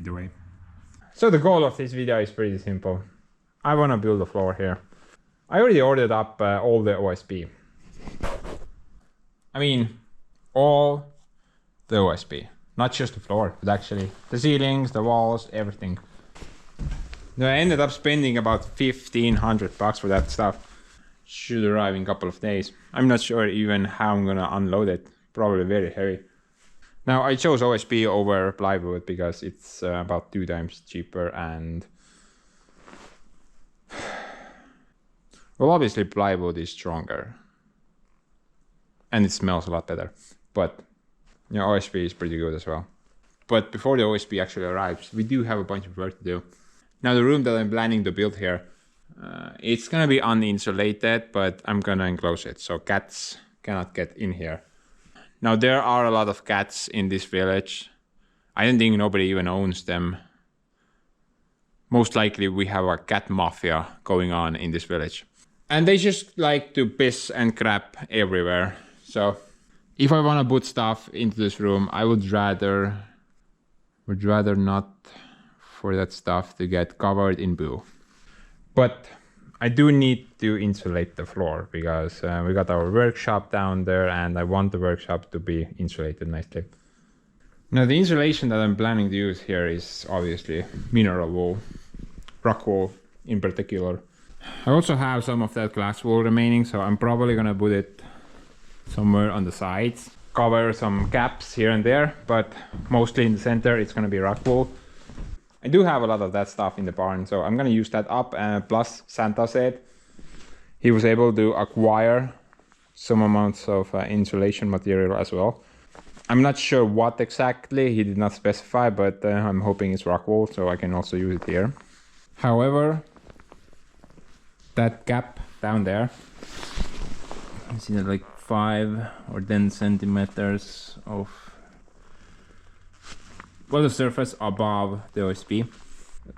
either way. So the goal of this video is pretty simple. I want to build a floor here. I already ordered up all the OSB. I mean, all the OSB. Not just the floor, but actually the ceilings, the walls, everything. Now, I ended up spending about 1,500 bucks for that stuff. Should arrive in a couple of days. I'm not sure even how I'm gonna unload it. Probably very heavy. Now, I chose OSB over plywood because it's about 2 times cheaper and... Well, obviously plywood is stronger. And it smells a lot better. But, you know, OSB is pretty good as well. But before the OSB actually arrives, we do have a bunch of work to do. Now, the room that I'm planning to build here, it's gonna be uninsulated, but I'm gonna enclose it, so cats cannot get in here. Now, there are a lot of cats in this village. I don't think nobody even owns them. Most likely we have a cat mafia going on in this village. And they just like to piss and crap everywhere. So if I want to put stuff into this room, I would rather not for that stuff to get covered in poo. But I do need to insulate the floor because we got our workshop down there and I want the workshop to be insulated nicely. Now, the insulation that I'm planning to use here is obviously mineral wool, rock wool in particular. I also have some of that glass wool remaining, so I'm probably gonna put it somewhere on the sides. Cover some gaps here and there, but mostly in the center it's gonna be rock wool. I do have a lot of that stuff in the barn, so I'm gonna use that up. Plus, Santa said he was able to acquire some amounts of insulation material as well. I'm not sure what exactly, he did not specify, but I'm hoping it's rock wool, so I can also use it here. However, that gap down there, you see that like 5 or 10 centimeters of, well, the surface above the OSB.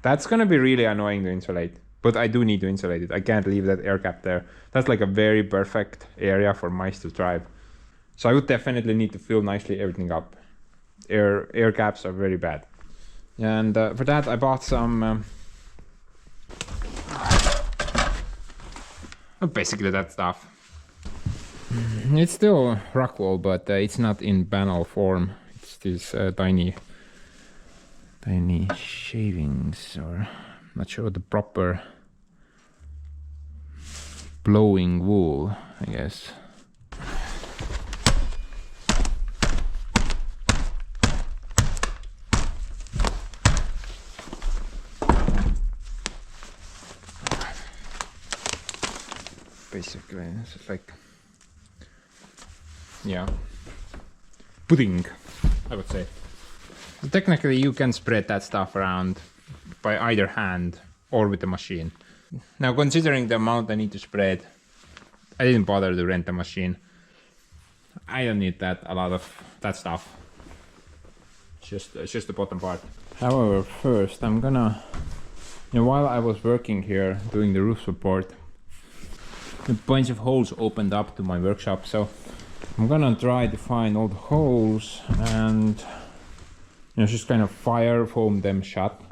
That's gonna be really annoying to insulate, but I do need to insulate it. I can't leave that air gap there. That's like a very perfect area for mice to thrive. So I would definitely need to fill nicely everything up. Air gaps are very bad. And for that I bought some, basically that stuff. It's still rock wool, but it's not in panel form. It's these tiny shavings, or I'm not sure what the proper blowing wool, I guess. Basically, it's just like, yeah, pudding, I would say. So technically you can spread that stuff around by either hand or with the machine. Now, considering the amount I need to spread, I didn't bother to rent a machine. I don't need a lot of that stuff. It's just the bottom part. However, first I'm gonna, while I was working here doing the roof support, a bunch of holes opened up to my workshop, so I'm gonna try to find all the holes and just kind of fire foam them shut.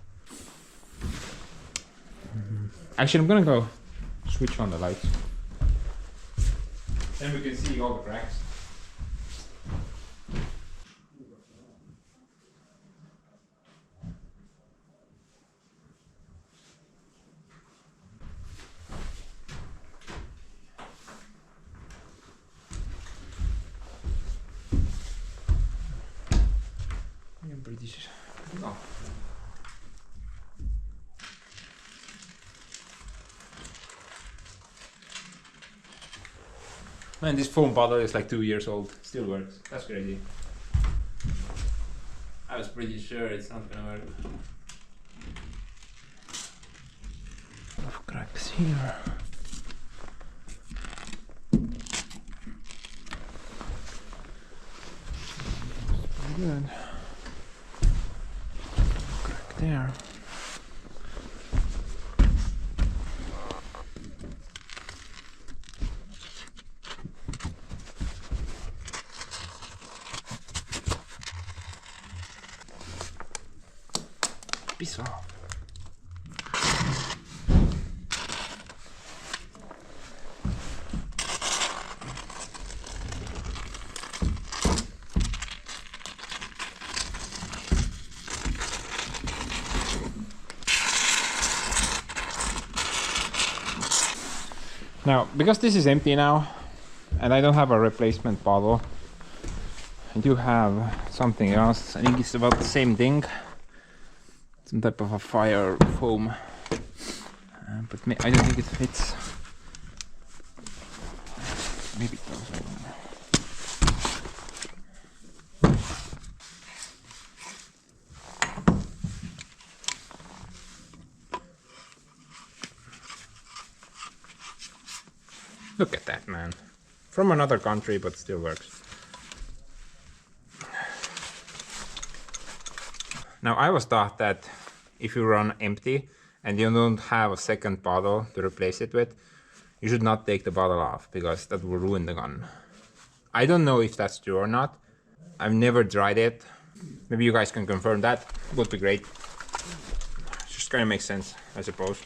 Actually, I'm gonna go switch on the lights. Then we can see all the cracks. Oh. Man, this foam bottle is like 2 years old, still works. That's crazy. I was pretty sure it's not gonna work. A lot of cracks here. Pretty good. Crack there. piss off. Now, because this is empty now, and I don't have a replacement bottle, I do have something else. I think it's about the same thing. Some type of a fire foam. But I don't think it fits. Maybe it does. Look at that, man. From another country, but still works. Now, I was taught that if you run empty and you don't have a second bottle to replace it with, you should not take the bottle off because that will ruin the gun. I don't know if that's true or not. I've never tried it. Maybe you guys can confirm that. Would be great. It just kind of makes sense, I suppose.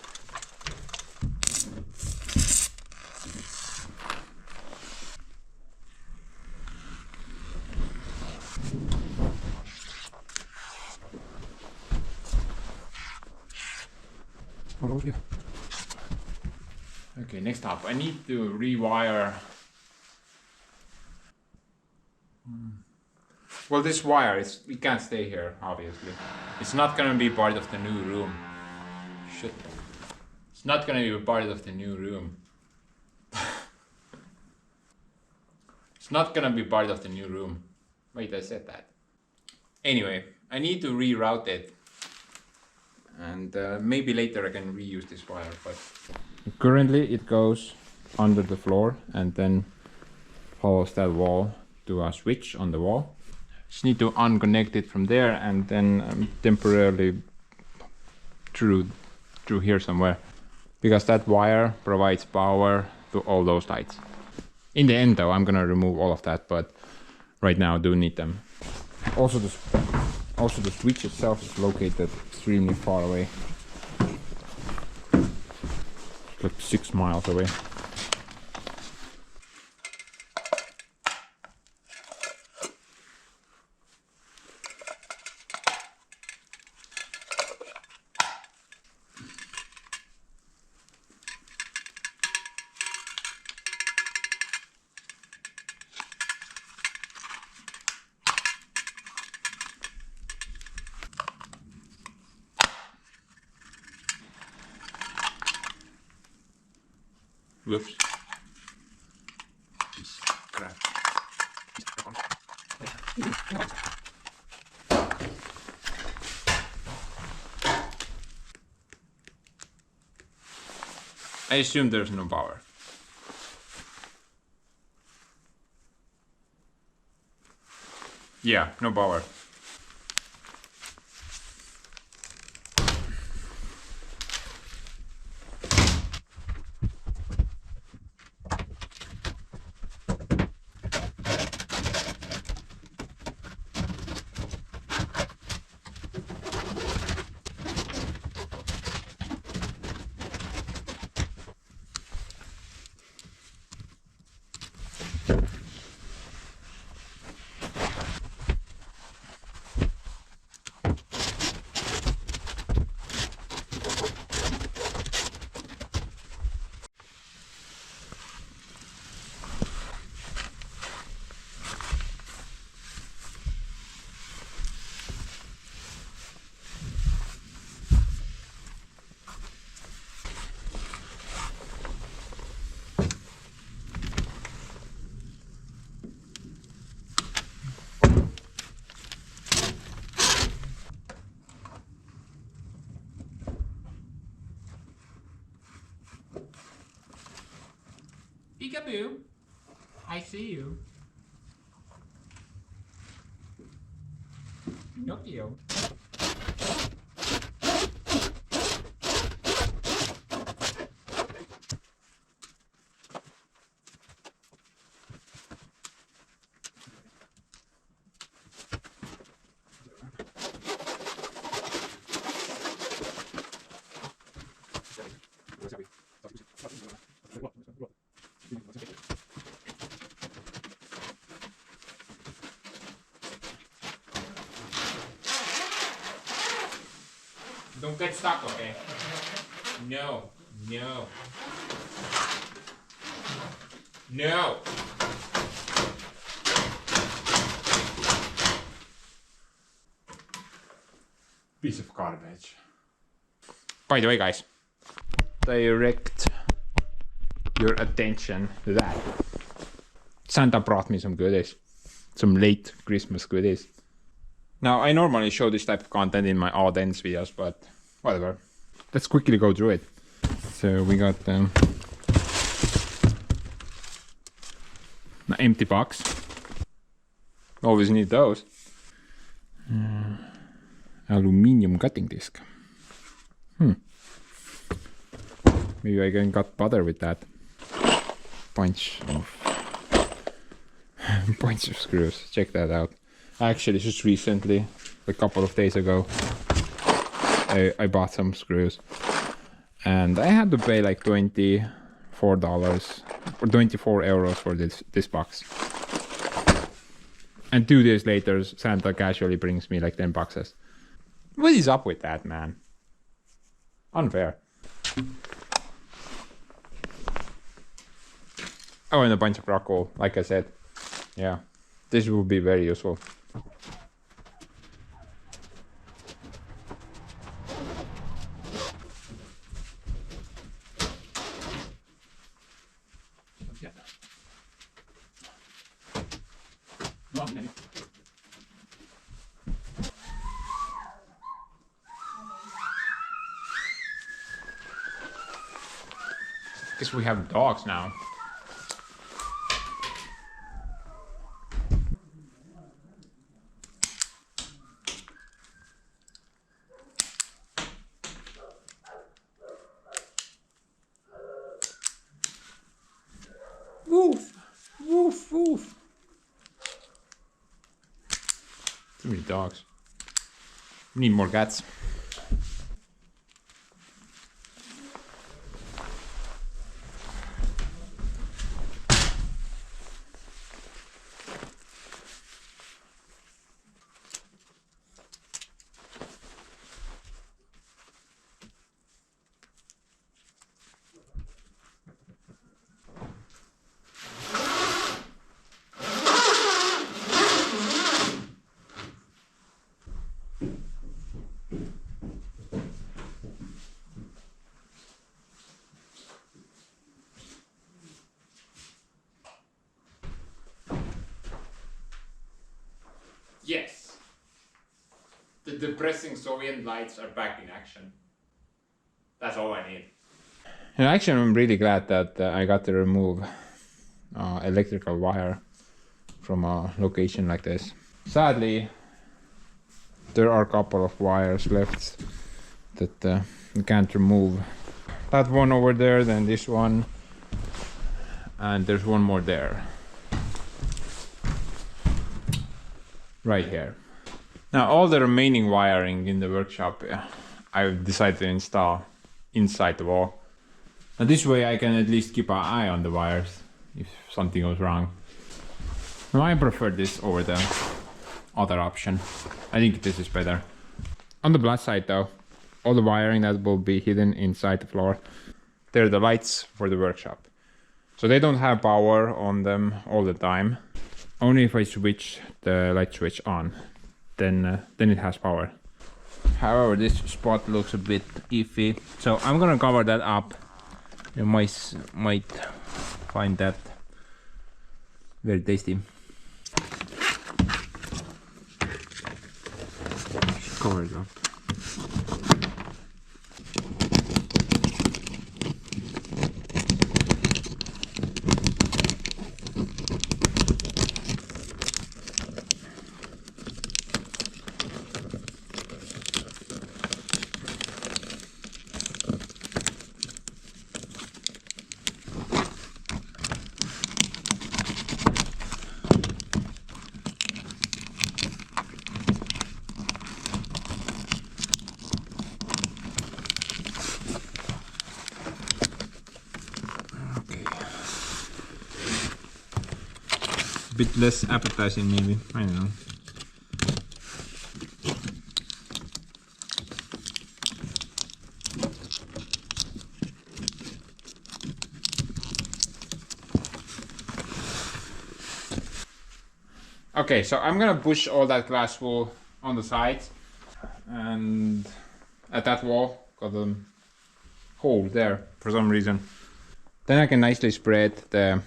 Okay, next up, I need to rewire. Well, this wire, it can't stay here, obviously. It's not gonna be part of the new room. Shit. It's not gonna be part of the new room. It's not gonna be part of the new room. Wait, I said that. Anyway, I need to reroute it. And maybe later I can reuse this wire, but currently it goes under the floor and then follows that wall to a switch on the wall. Just need to unconnect it from there and then temporarily through here somewhere, because that wire provides power to all those lights. In the end though, I'm gonna remove all of that, but right now I do need them. Also the switch itself is located extremely far away. It's like 6 miles away. Whoops. Crap. I assume there's no power. Yeah, no power. Peekaboo, I see you. Pinocchio. Don't get stuck, okay? No, no. No! Piece of garbage. By the way, guys, direct your attention to that. Santa brought me some goodies. Some late Christmas goodies. Now, I normally show this type of content in my odd ends videos, but whatever. Let's quickly go through it. So we got an empty box. Always need those. Aluminium cutting disc. Maybe I can cut butter with that. Bunch of screws. Check that out. Actually, just recently, a couple of days ago, I bought some screws, and I had to pay like $24 or 24 euros for this box. And 2 days later, Santa casually brings me like 10 boxes. What is up with that, man? Unfair. Oh, and a bunch of rock wool, like I said. Yeah, this will be very useful. Guess we have dogs now. Woof! Woof, woof! Too many dogs. We need more cats. Yes! The depressing Soviet lights are back in action. That's all I need. And actually, I'm really glad that I got to remove electrical wire from a location like this. Sadly, there are a couple of wires left that you can't remove. That one over there, then this one, and there's one more there. Right here. Now all the remaining wiring in the workshop I've decided to install inside the wall. Now this way I can at least keep an eye on the wires if something goes wrong. Now I prefer this over the other option. I think this is better. On the plus side though, all the wiring that will be hidden inside the floor, they're the lights for the workshop. So they don't have power on them all the time. Only if I switch the light switch on, then it has power. However, this spot looks a bit iffy, so I'm gonna cover that up. You might find that very tasty. Cover it up. bit less appetizing maybe, I don't know. Okay, so I'm gonna push all that glass wool on the sides, and at that wall got a hole there for some reason. Then I can nicely spread the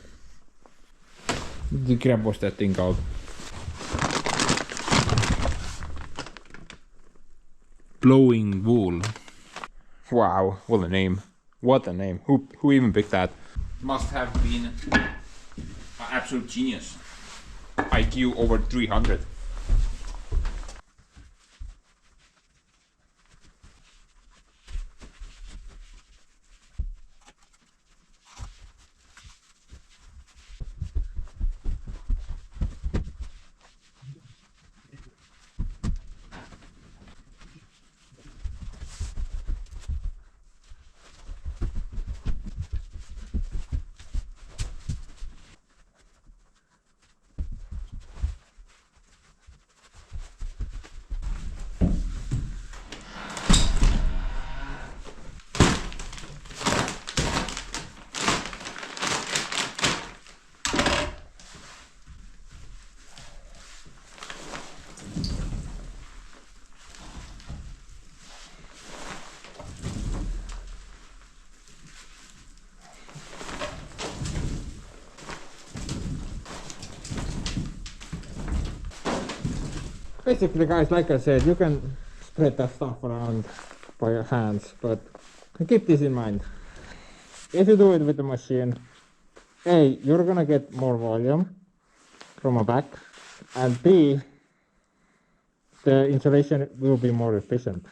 crap, what's that thing called? Blowing wool. Wow, what a name. What a name. Who even picked that? Must have been an absolute genius. IQ over 300. Basically, guys, like I said, you can spread that stuff around by your hands, but keep this in mind. If you do it with the machine, A, you're gonna get more volume from a back, and B, the insulation will be more efficient.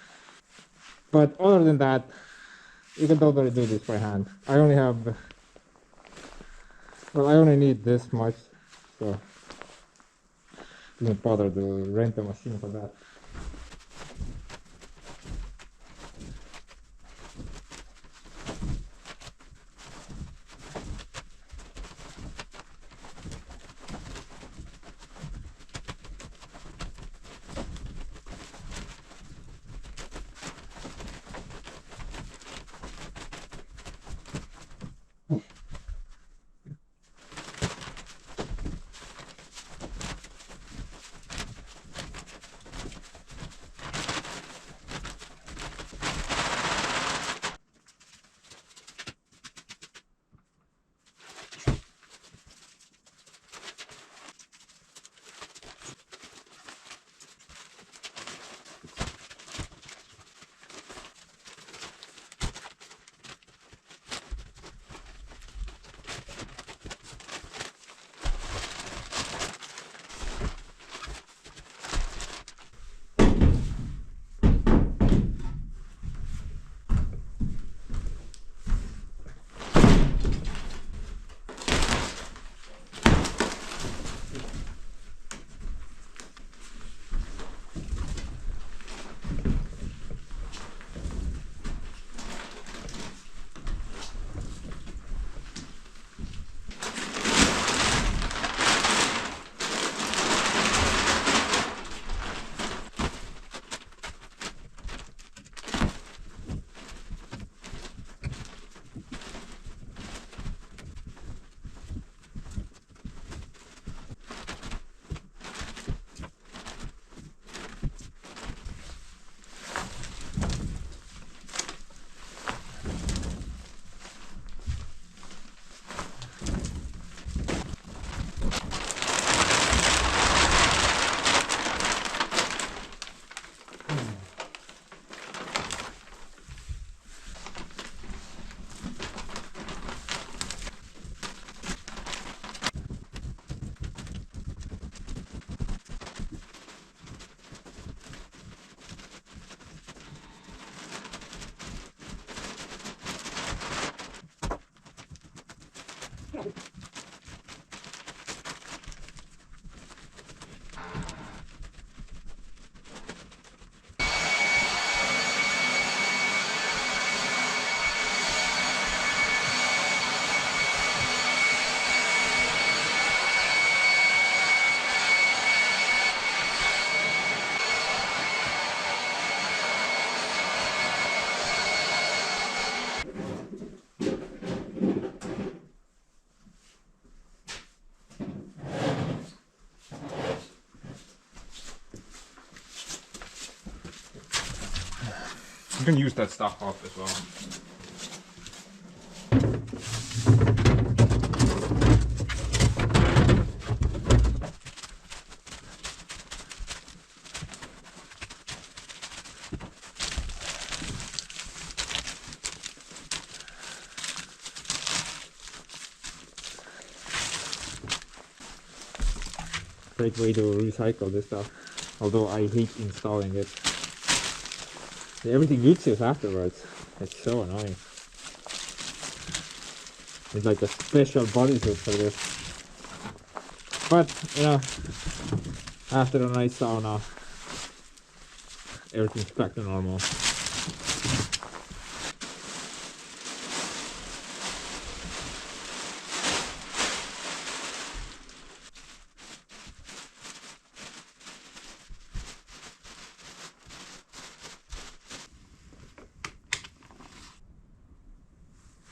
But other than that, you can totally do this by hand. I only need this much, so didn't bother to rent a machine for that. You can use that stuff up as well. Great way to recycle this stuff, although I hate installing it. Everything glitches afterwards. It's so annoying. It's like a special bodysuit for this. But, you know, after a nice sauna, everything's back to normal.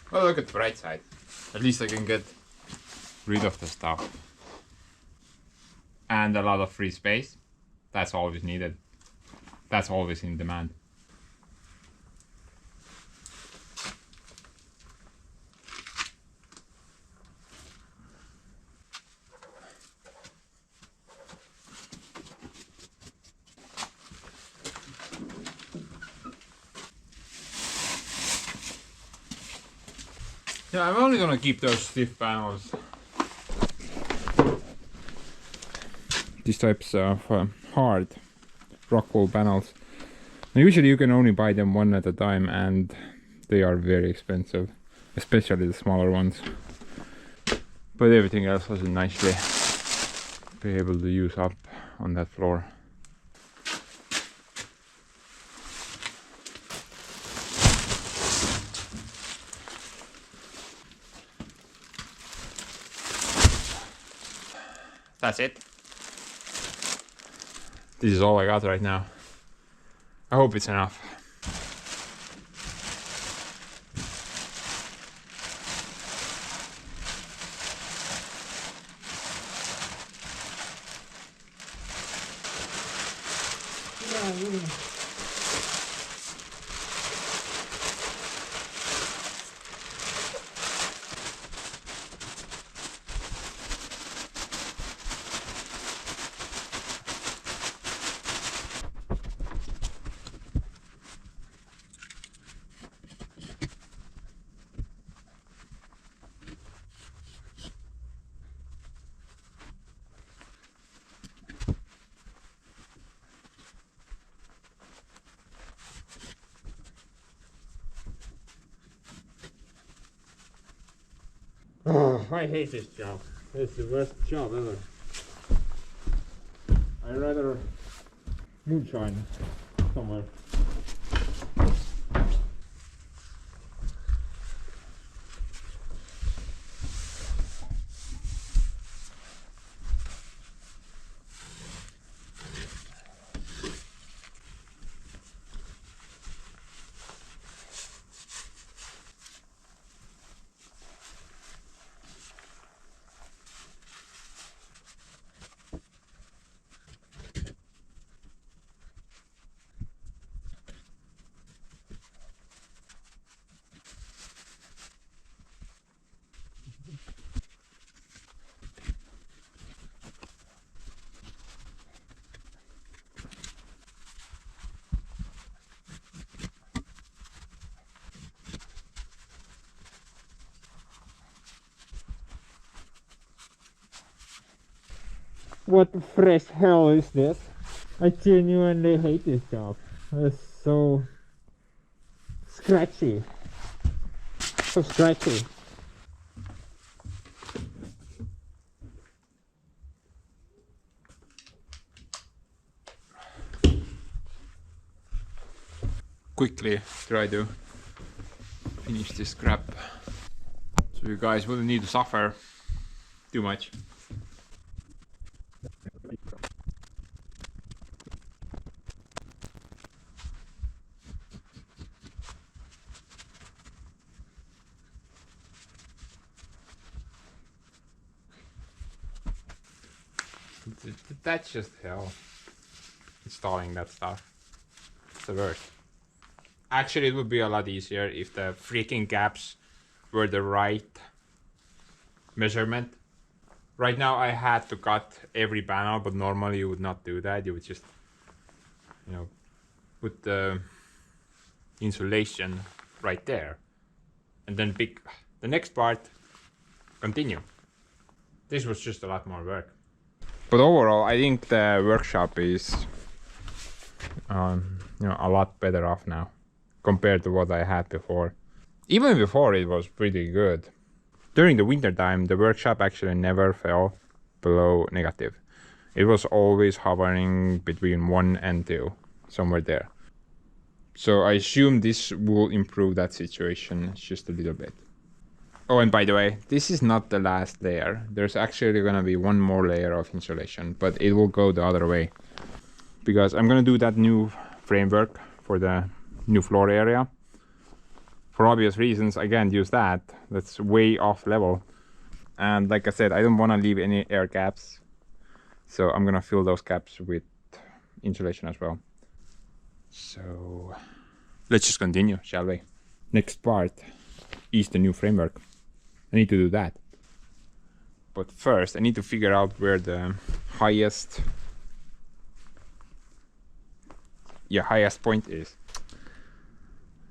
Well, look at the bright side. At least I can get rid of the stuff. And a lot of free space. That's always needed. That's always in demand. Yeah, I'm only gonna keep those stiff panels. These types of hard rock wool panels. Now, usually you can only buy them one at a time and they are very expensive, especially the smaller ones. But everything else was nicely be able to use up on that floor. That's it. This is all I got right now. I hope it's enough. Oh, I hate this job. It's the worst job ever. I'd rather moonshine somewhere. What the fresh hell is this? I genuinely hate this job. It's so scratchy. So scratchy. Quickly try to finish this scrap so you guys wouldn't need to suffer too much. That's just hell. Installing that stuff. It's the worst. Actually, it would be a lot easier if the freaking gaps were the right measurement. Right now I had to cut every panel, but normally you would not do that. You would just, you know, put the insulation right there and then pick the next part, continue. This was just a lot more work. But overall, I think the workshop is a lot better off now compared to what I had before. Even before, it was pretty good. During the winter time, the workshop actually never fell below negative. It was always hovering between 1 and 2, somewhere there. So I assume this will improve that situation just a little bit. Oh, and by the way, this is not the last layer. There's actually gonna be one more layer of insulation, but it will go the other way. Because I'm gonna do that new framework for the new floor area. For obvious reasons, I can't use that. That's way off level. And like I said, I don't wanna leave any air gaps. So I'm gonna fill those gaps with insulation as well. So let's just continue, shall we? Next part is the new framework. I need to do that. But first I need to figure out where the highest point is.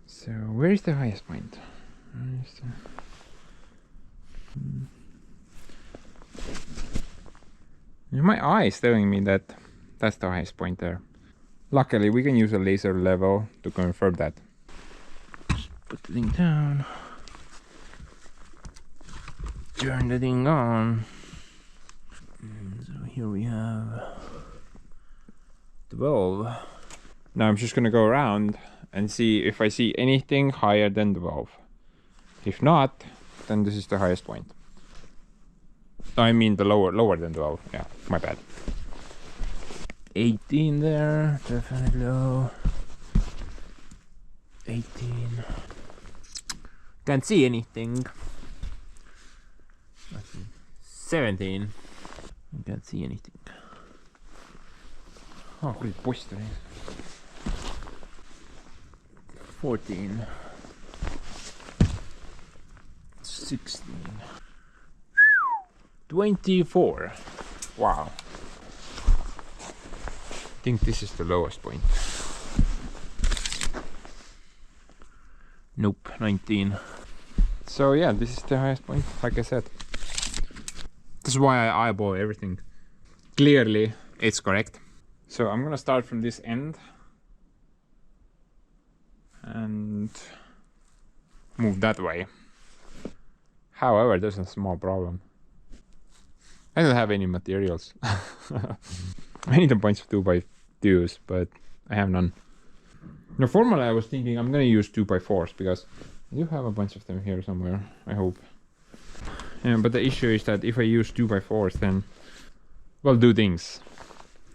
So where is the highest point? My eye is telling me that that's the highest point there. Luckily we can use a laser level to confirm that. Just put the thing down. Turn the thing on. So here we have 12. Now I'm just gonna go around and see if I see anything higher than 12. If not, then this is the highest point. I mean the lower than 12. Yeah, my bad. 18 there, definitely low. 18. Can't see anything. 17. Can't see anything. Oh, good push today. 14. 16. 24. Wow. I think this is the lowest point. Nope, 19. So yeah, this is the highest point, like I said. This is why I eyeball everything. Clearly, it's correct. So I'm gonna start from this end and move that way. However, there's a small problem. I don't have any materials. I need a bunch of 2x2s, but I have none. Now, formally I was thinking I'm gonna use 2x4s because I do have a bunch of them here somewhere, I hope. Yeah, but the issue is that if I use 2x4s, then, well, two things.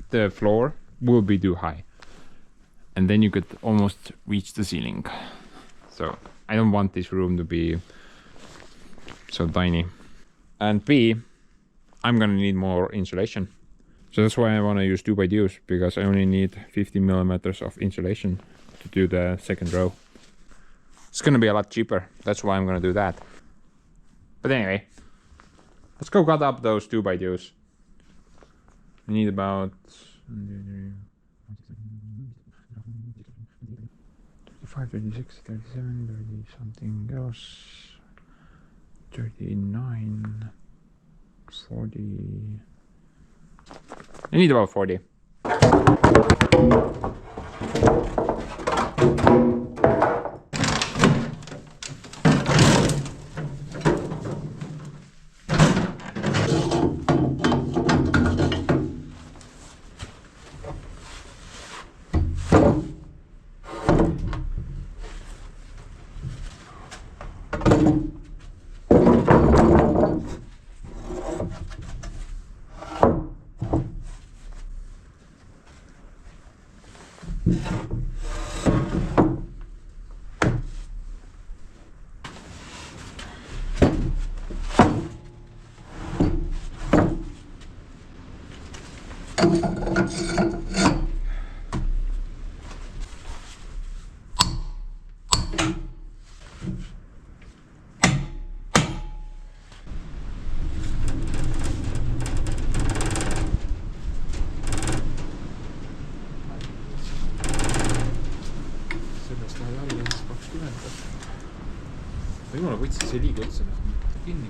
The floor will be too high. And then you could almost reach the ceiling. So I don't want this room to be so tiny. And B, I'm gonna need more insulation. So that's why I wanna use 2x2s, because I only need 50mm of insulation to do the second row. It's gonna be a lot cheaper. That's why I'm gonna do that. But anyway, let's go cut up those 2x2s. We need about 35, 36, 37, 30 something else. 39, 40. I need about 40. jumala võtsid see liiga otsa kinni.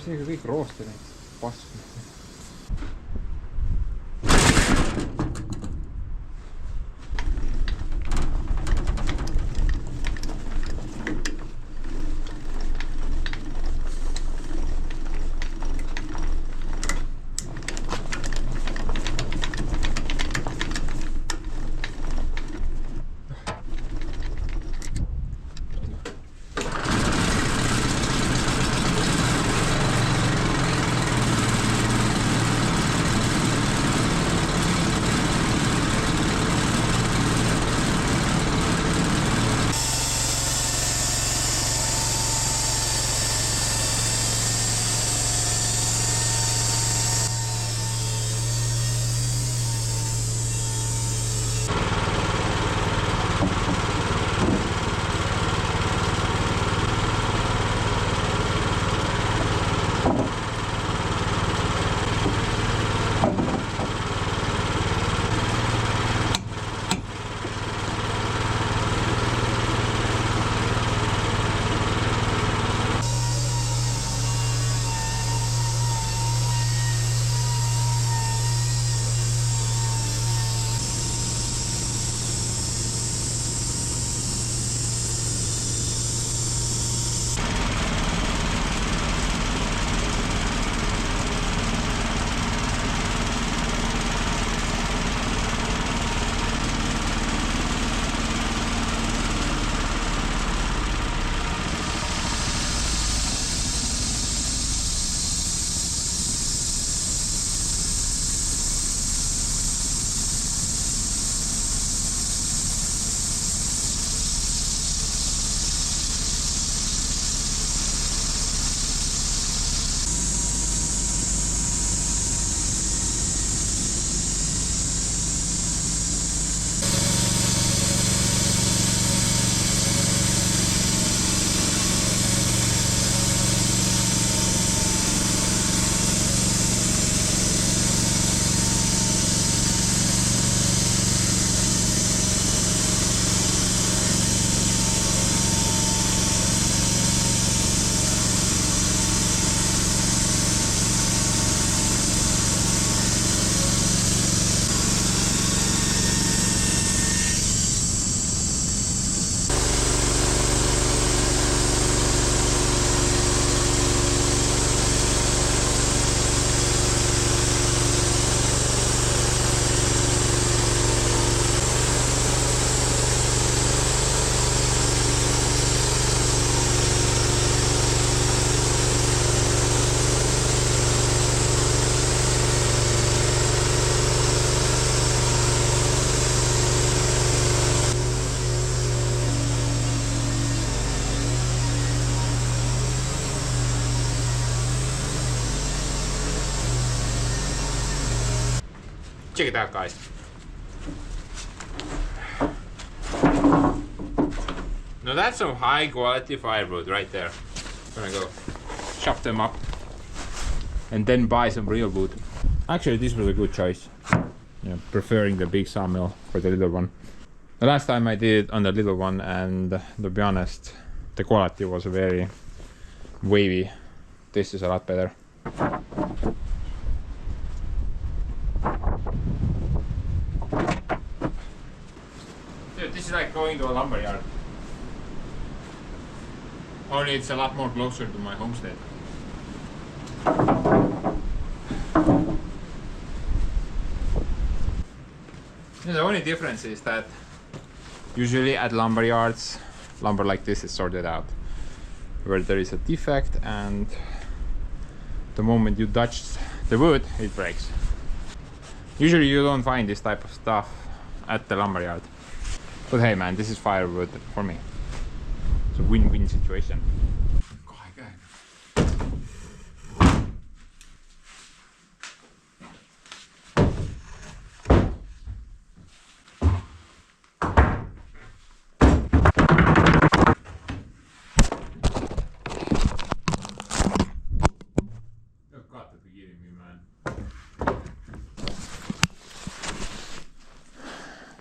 seega kõik roosti neid pasku. Check it out, guys. Now that's some high quality firewood right there. I'm gonna go chop them up and then buy some real wood. Actually, this was a good choice. Yeah, preferring the big sawmill for the little one. The last time I did it on the little one, and to be honest, the quality was very wavy. This is a lot better. Dude, this is like going to a lumberyard. Only it's a lot more closer to my homestead. The only difference is that usually at lumberyards, lumber like this is sorted out, where there is a defect and the moment you touch the wood, it breaks. Usually you don't find this type of stuff at the lumberyard. But hey man, this is firewood for me. It's a win-win situation.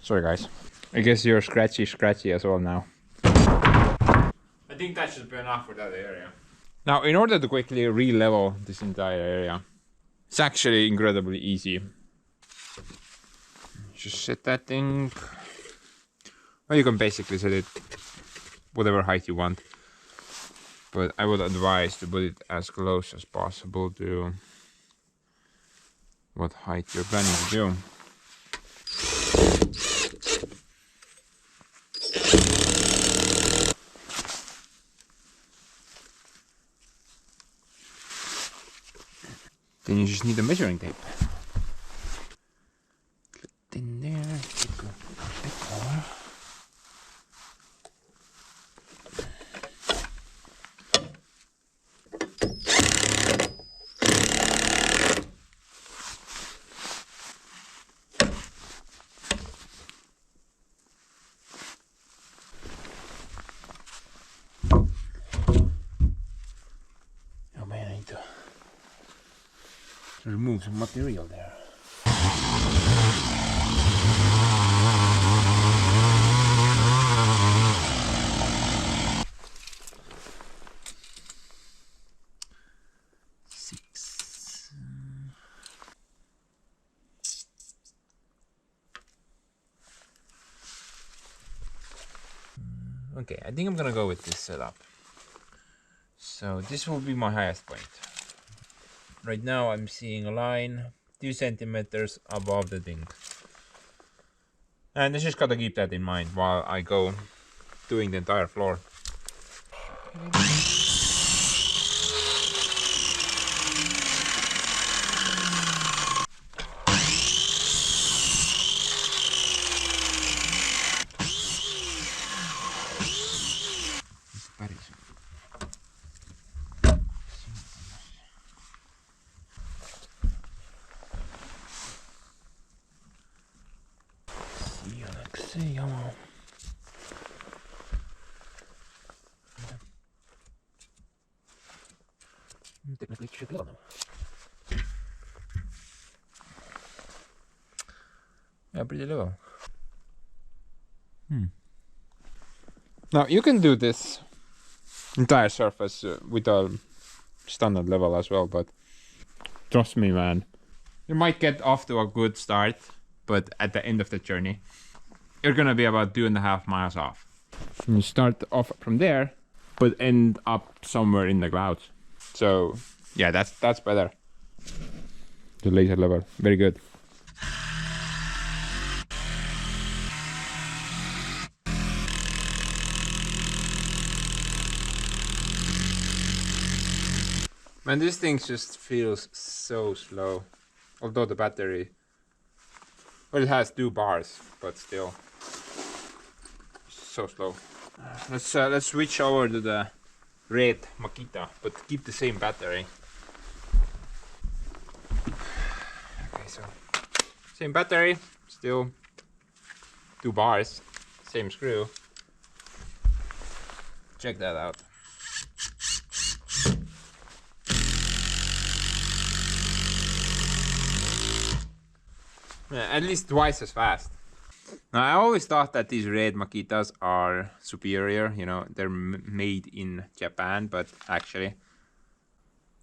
Sorry guys. I guess you're scratchy as well now. I think that should be enough for that area. Now, in order to quickly re-level this entire area, it's actually incredibly easy. Just set that thing. Well, you can basically set it whatever height you want. But I would advise to put it as close as possible to what height you're planning to do. Then you just need a measuring tape. Clip in there, keep going a bit more. Oh man, I need to remove some material there. Okay, I think I'm gonna go with this setup. So this will be my highest point. Right now I'm seeing a line 2 centimeters above the thing. And I just gotta keep that in mind while I go doing the entire floor. Yeah, pretty level. Now you can do this entire surface with a standard level as well, but trust me man, you might get off to a good start, but at the end of the journey you're gonna be about 2.5 miles off. And you start off from there but end up somewhere in the clouds. So yeah, that's better. The laser level, very good. Man, this thing just feels so slow. Although the battery, well, it has 2 bars, but still, so slow. Let's switch over to the red Makita, but keep the same battery. Okay, so same battery, still 2 bars, same screw. Check that out. Yeah, at least twice as fast. Now, I always thought that these red Makitas are superior, you know, they're made in Japan, but actually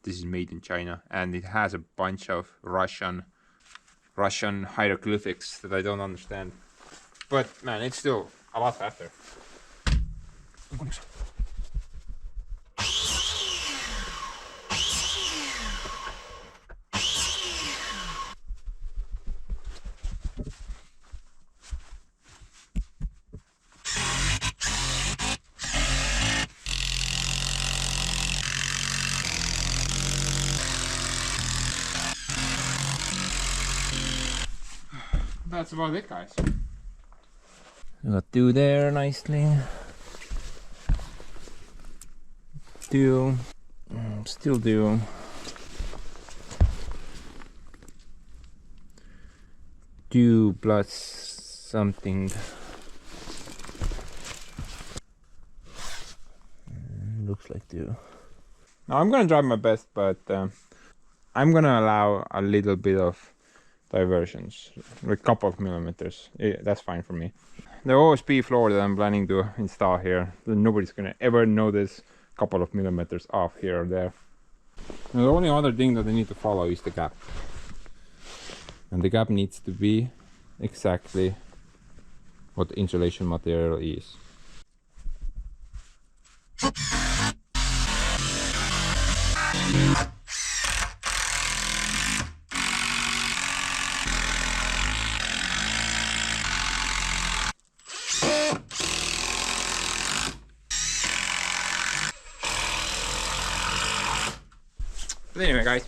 this is made in China, and it has a bunch of Russian hieroglyphics that I don't understand. But man, it's still a lot faster. That's about it, guys. We got 2 there nicely. 2. Still do. 2 plus something. Looks like 2. Now I'm gonna try my best, but I'm gonna allow a little bit of diversions, a couple of millimeters. Yeah, that's fine for me. The OSB floor that I'm planning to install here, nobody's gonna ever notice a couple of millimeters off here or there. And the only other thing that I need to follow is the gap. And the gap needs to be exactly what the insulation material is. But anyway, guys.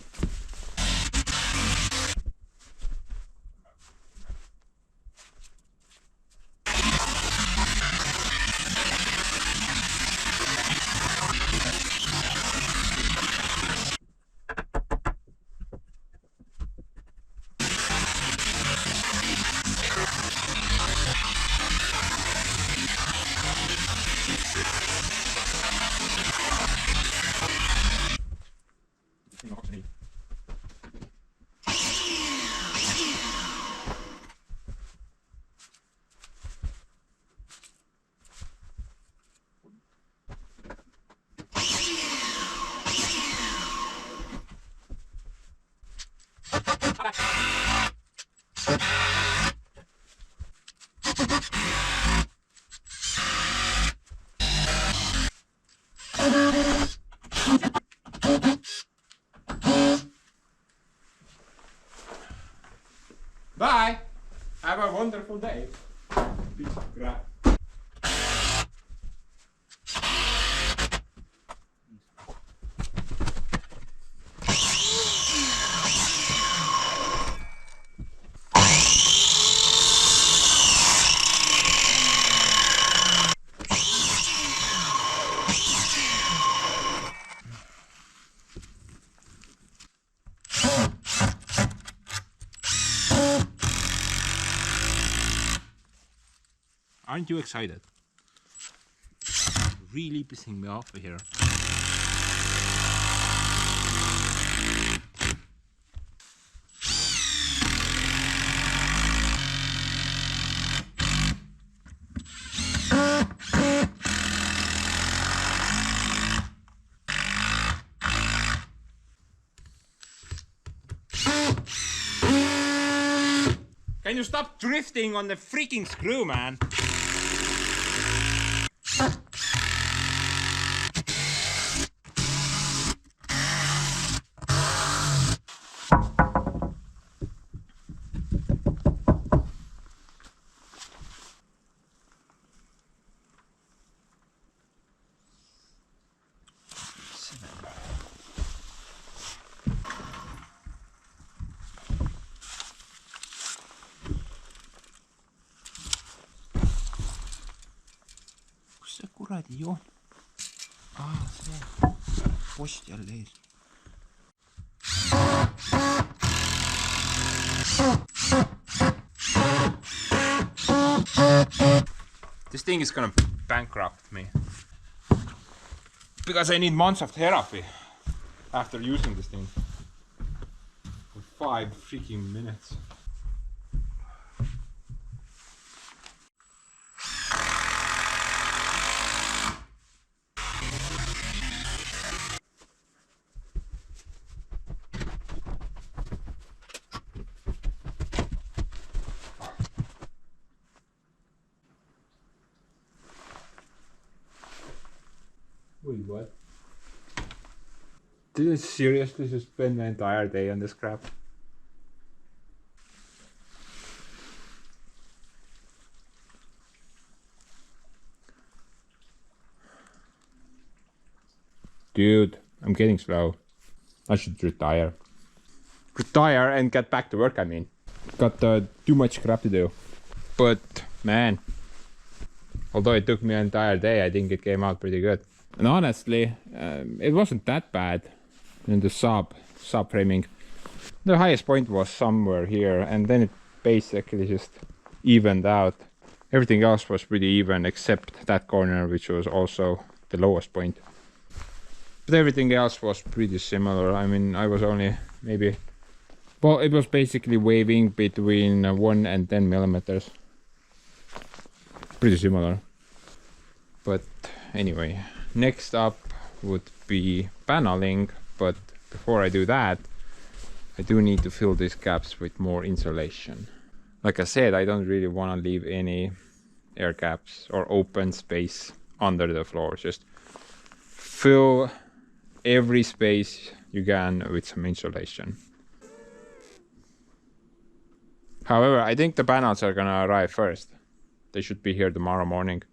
Bye! Have a wonderful day. Piece of crap. Aren't you excited? Really pissing me off here. Can you stop drifting on the freaking screw, man? Kus see kuradi joon? See post jälle ees. This thing is gonna bankrupt me. Because I need months of therapy after using this thing. For 5 freaking minutes. Wait, what? Did I seriously just spend the entire day on this crap? Dude, I'm getting slow. I should retire. Retire and get back to work, I mean. Got too much crap to do. But, man, Although it took me an entire day, I think it came out pretty good. And honestly, it wasn't that bad in the subframing. The highest point was somewhere here, and then it basically just evened out. Everything else was pretty even except that corner, which was also the lowest point. But everything else was pretty similar. I mean, I was only maybe... Well, it was basically waving between 1 and 10 millimeters. Pretty similar. But anyway, next up would be paneling. But before I do that, I do need to fill these gaps with more insulation. Like I said, I don't really want to leave any air gaps or open space under the floor. Just fill every space you can with some insulation. However, I think the panels are gonna arrive first. They should be here tomorrow morning.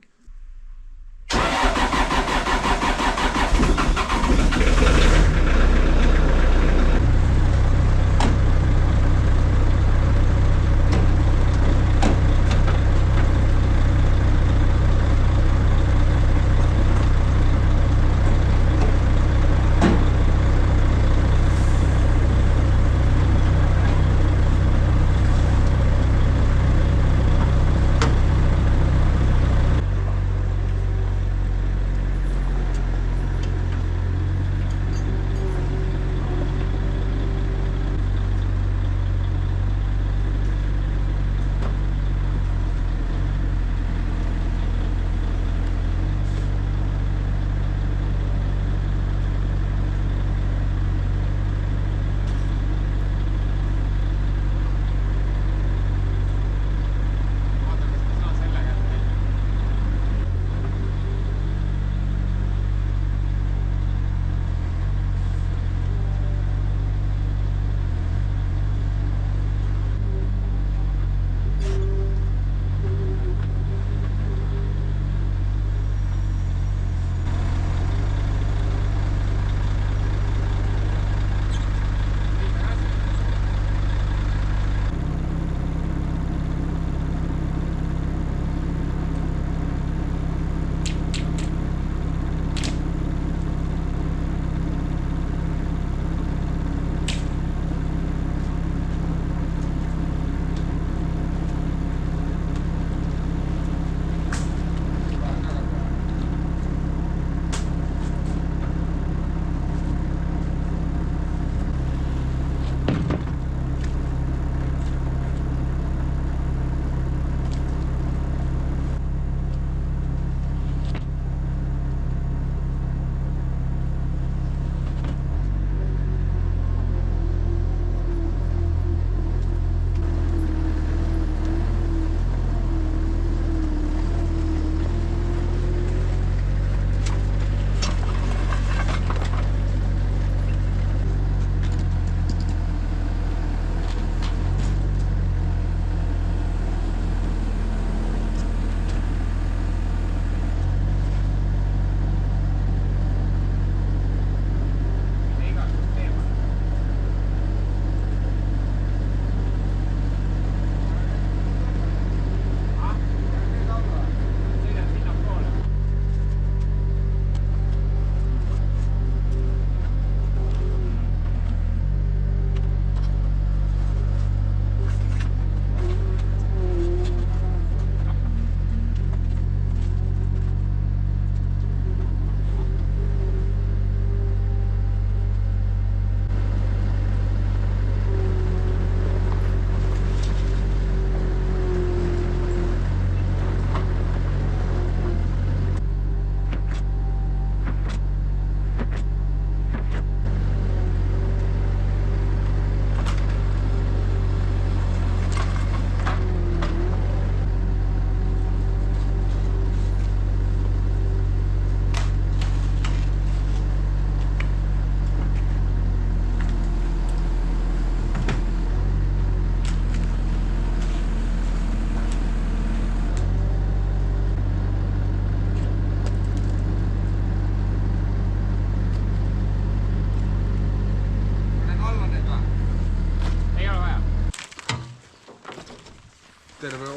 terve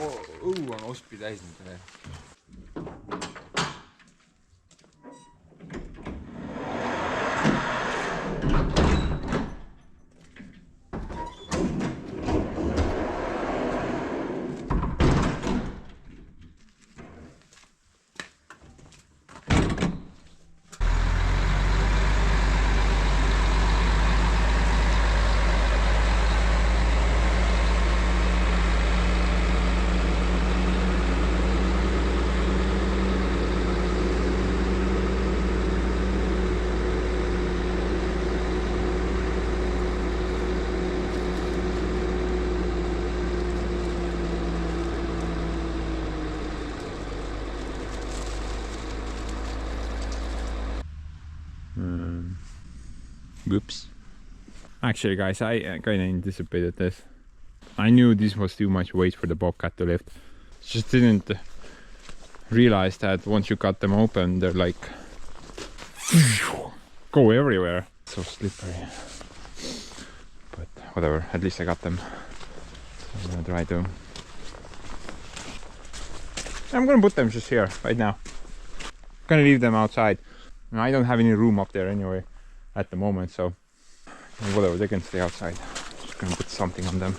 õu on ospi täis nüüd veel. Whoops. Actually, guys, I kind of anticipated this. I knew this was too much weight for the bobcat to lift. Just didn't realize that once you cut them open, they're like go everywhere. So slippery. But whatever, at least I got them. So I'm gonna try to. I'm gonna put them just here right now. I'm gonna leave them outside. I don't have any room up there anyway at the moment, so whatever, they can stay outside. Just gonna put something on them.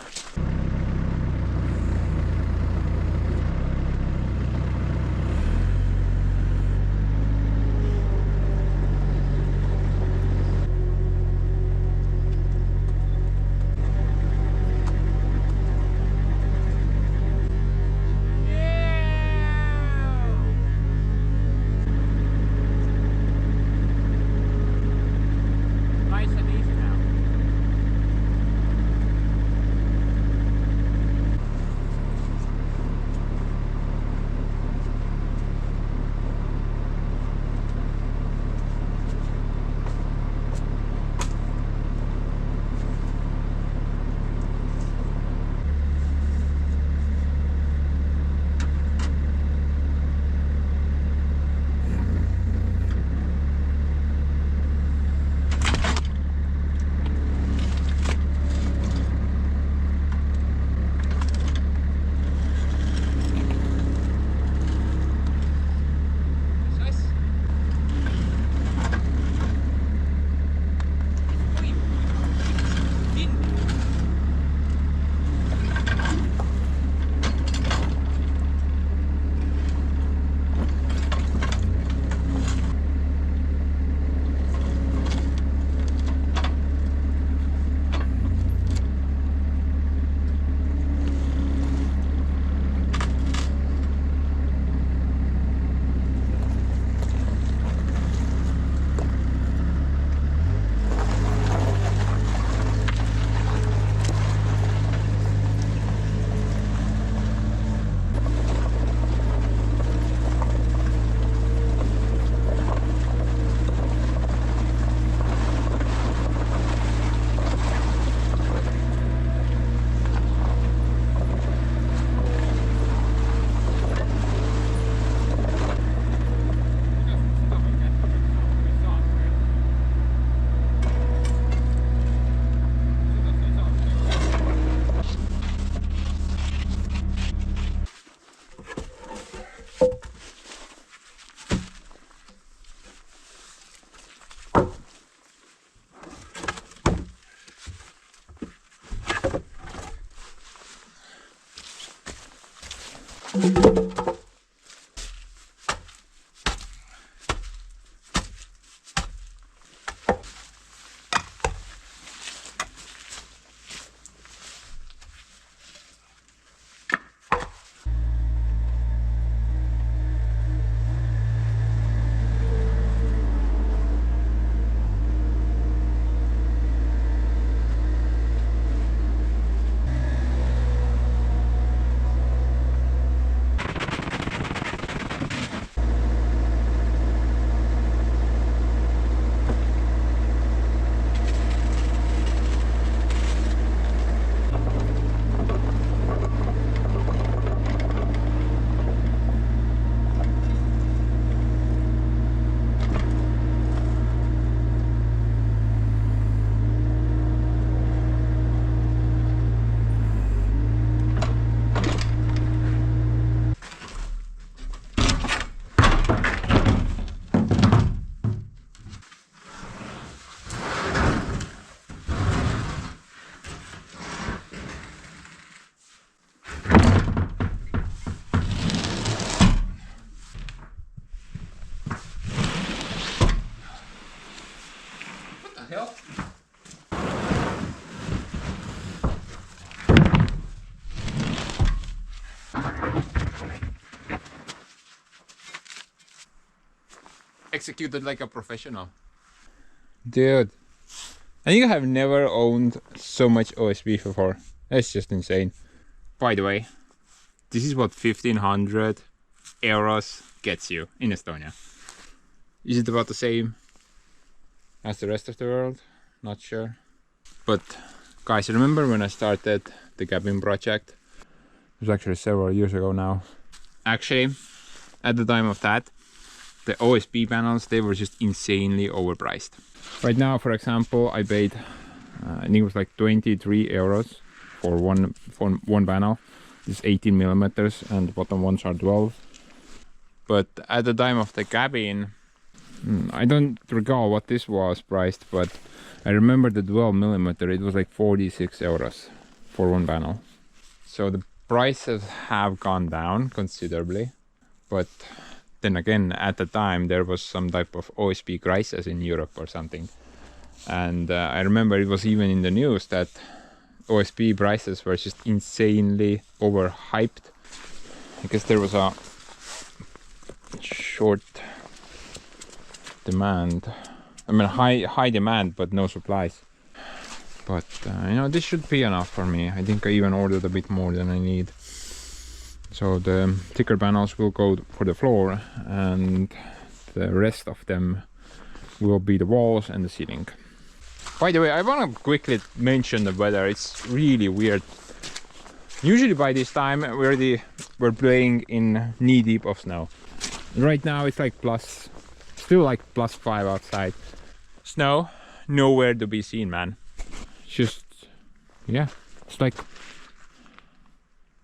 hell? Executed like a professional. Dude, I think I have never owned so much OSB before. That's just insane. By the way, this is what 1500 euros gets you in Estonia. Is it about the same as the rest of the world? not sure. But guys, remember when I started the cabin project? It was actually several years ago now. Actually, at the time of that, the OSB panels, they were just insanely overpriced. Right now, for example, I paid, I think it was like 23 euros for one panel. This 18 millimeters and the bottom ones are 12. But at the time of the cabin, I don't recall what this was priced, but I remember the 12 millimeter, it was like 46 euros for one panel. So the prices have gone down considerably, but then again, at the time there was some type of OSB crisis in Europe or something. And I remember it was even in the news that OSB prices were just insanely overhyped because there was a short demand. I mean high demand but no supplies. But you know, this should be enough for me. I think I even ordered a bit more than I need. So the thicker panels will go for the floor and the rest of them will be the walls and the ceiling. By the way, I want to quickly mention the weather. It's really weird. Usually by this time we're playing in knee deep of snow. Right now it's like still like +5 outside. Snow nowhere to be seen, man. Just, yeah, it's like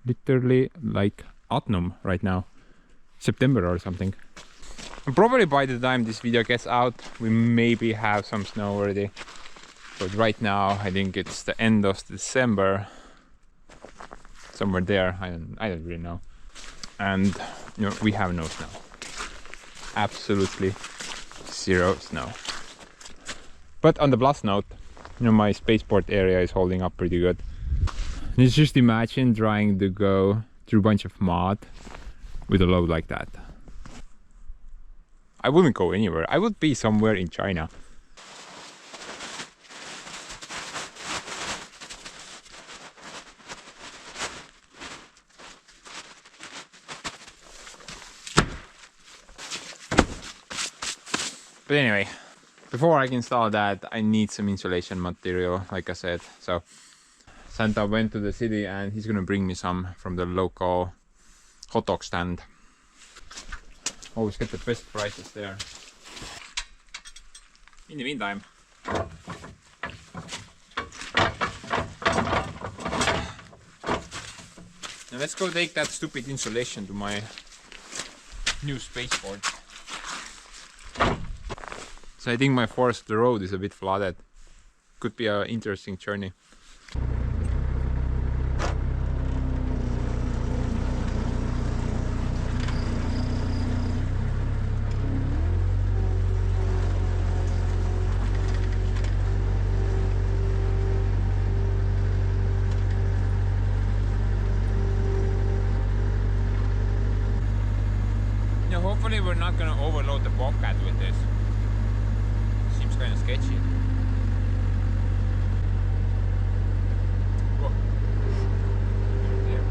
literally like autumn right now, September or something. And probably by the time this video gets out, we maybe have some snow already. But right now, I think it's the end of December, somewhere there. I don't really know. And you know, we have no snow. Absolutely zero snow. But on the plus note, you know, my spaceport area is holding up pretty good. Just imagine trying to go through a bunch of mud with a load like that. I wouldn't go anywhere. I would be somewhere in China. But anyway, before I can install that, I need some insulation material, like I said. So Santa went to the city and he's gonna bring me some from the local hot dog stand. Always get the best prices there. In the meantime, now let's go take that stupid insulation to my new spaceport. So I think my forest road is a bit flooded. Could be an interesting journey. Yeah, hopefully we're not gonna overload the Bobcat with this. Seems kind of sketchy. Whoa. There.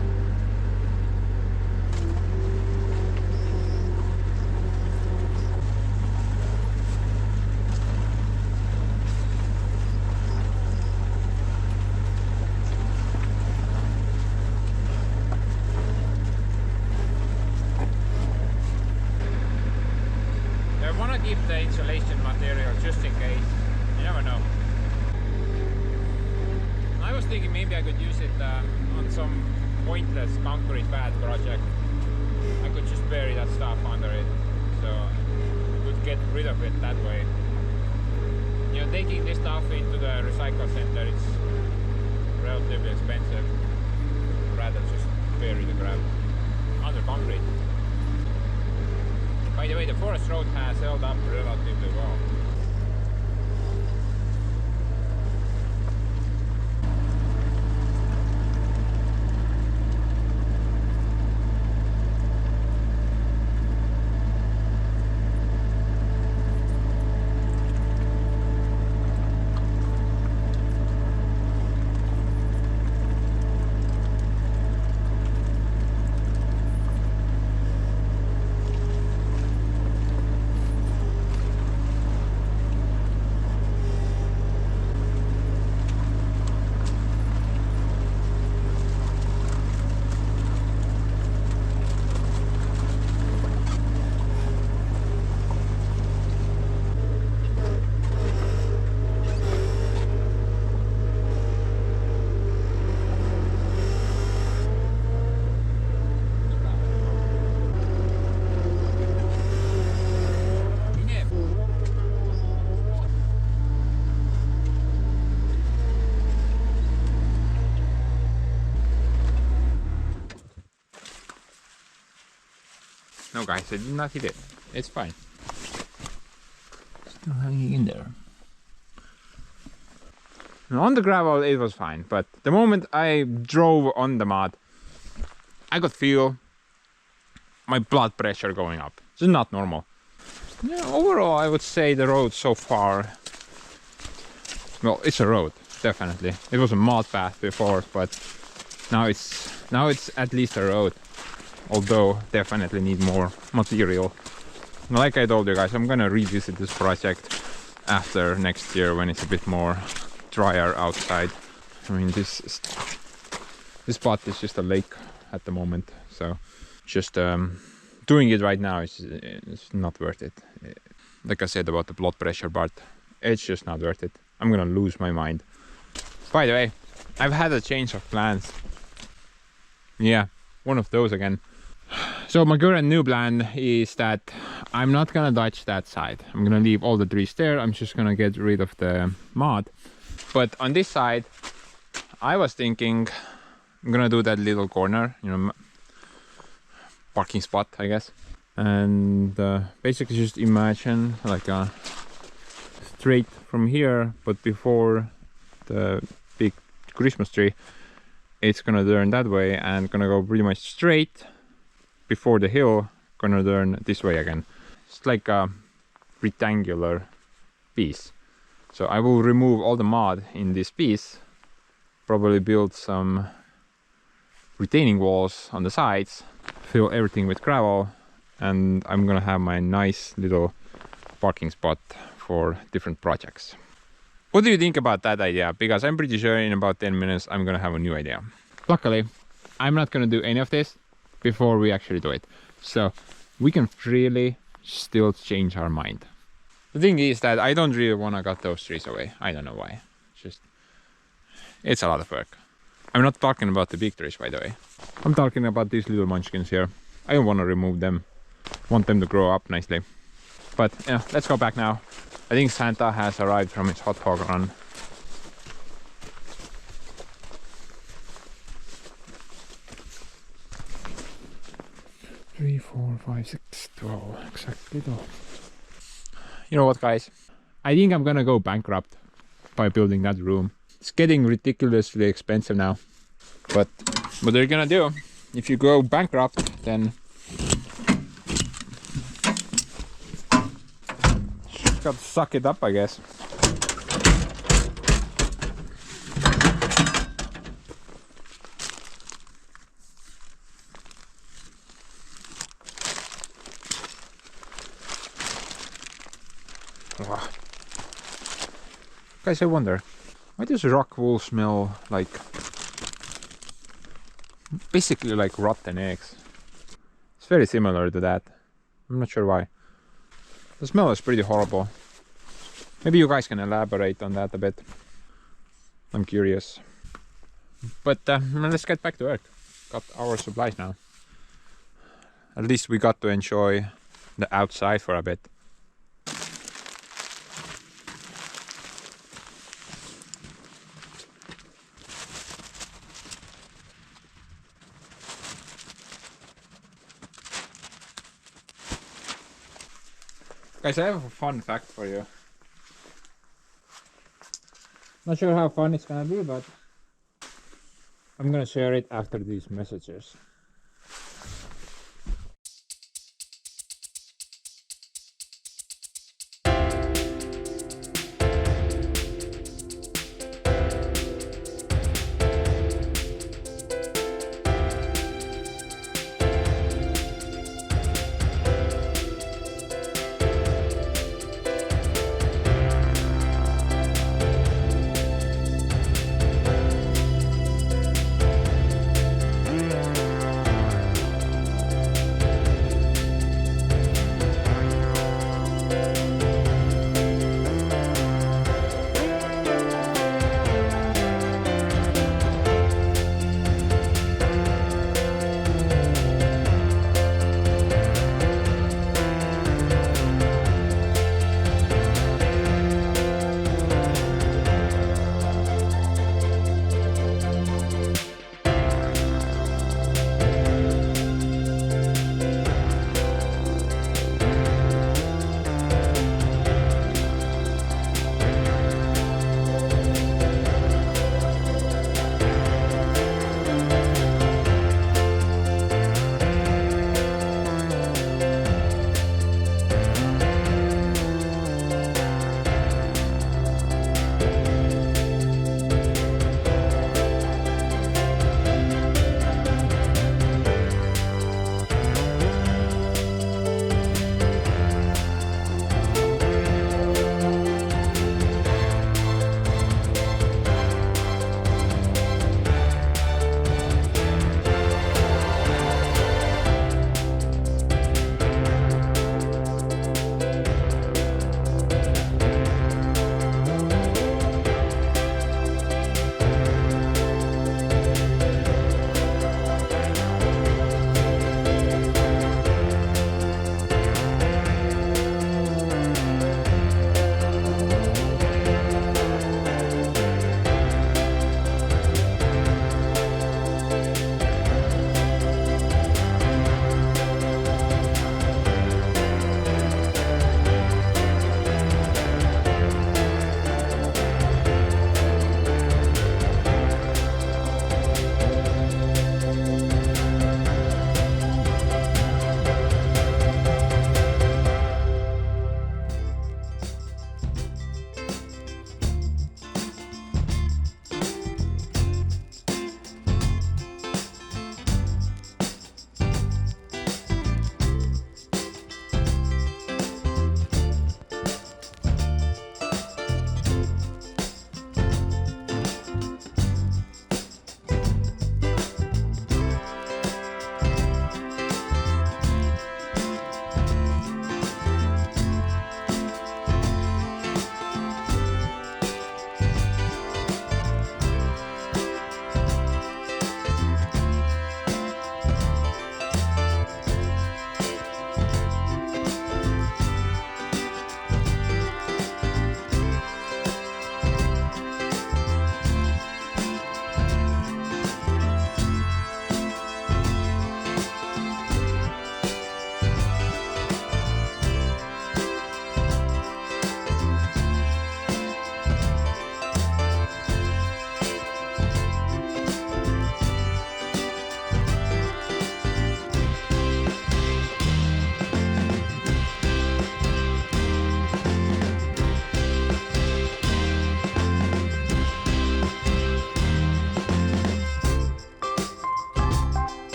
I want to keep the insulation material just in case. You never know. I was thinking maybe I could use it on some pointless concrete pad project. I could just bury that stuff under it, so I could get rid of it that way. You know, taking this stuff into the recycle center, it's relatively expensive. Rather just bury the crap under concrete. By the way, the forest road has held up relatively well. guys, I did not hit it. It's fine. Still hanging in there. Now, on the gravel it was fine, but the moment I drove on the mud, I could feel my blood pressure going up. It's not normal. Yeah, overall I would say the road so far, well, it's a road, definitely. It was a mud path before, but now it's at least a road. Although definitely need more material. Like I told you guys, I'm gonna revisit this project after next year when it's a bit more drier outside. I mean, this spot is just a lake at the moment, so just doing it right now is not worth it. Like I said about the blood pressure part, it's just not worth it. I'm gonna lose my mind. By the way, I've had a change of plans. Yeah, one of those again. So my current new plan is that I'm not gonna touch that side. I'm gonna leave all the trees there. I'm just gonna get rid of the mud. But on this side, I was thinking I'm gonna do that little corner, you know, parking spot, I guess. And basically just imagine like a straight from here, but before the big Christmas tree, it's gonna turn that way and gonna go pretty much straight before the hill, gonna turn this way again. It's like a rectangular piece. So I will remove all the mud in this piece, probably build some retaining walls on the sides, fill everything with gravel, and I'm gonna have my nice little parking spot for different projects. What do you think about that idea? Because I'm pretty sure in about 10 minutes I'm gonna have a new idea. Luckily, I'm not gonna do any of this before we actually do it, so we can freely still change our mind. The thing is that I don't really want to cut those trees away. I don't know why. It's a lot of work. I'm not talking about the big trees, by the way. I'm talking about these little munchkins here. I don't want to remove them. I want them to grow up nicely. But yeah, let's go back now. I think Santa has arrived from his hot dog run. Three, 4, 5, 6, 12. Exactly 12. You know what, guys? I think I'm gonna go bankrupt by building that room. It's getting ridiculously expensive now. But what are you gonna do? If you go bankrupt, then just gotta suck it up, I guess. Wow. Guys, I wonder, why does rock wool smell like basically like rotten eggs? It's very similar to that. I'm not sure why. The smell is pretty horrible. Maybe you guys can elaborate on that a bit. I'm curious. But let's get back to work. Got our supplies now. At least we got to enjoy the outside for a bit. Guys, I have a fun fact for you. Not sure how fun it's gonna be, but I'm gonna share it after these messages.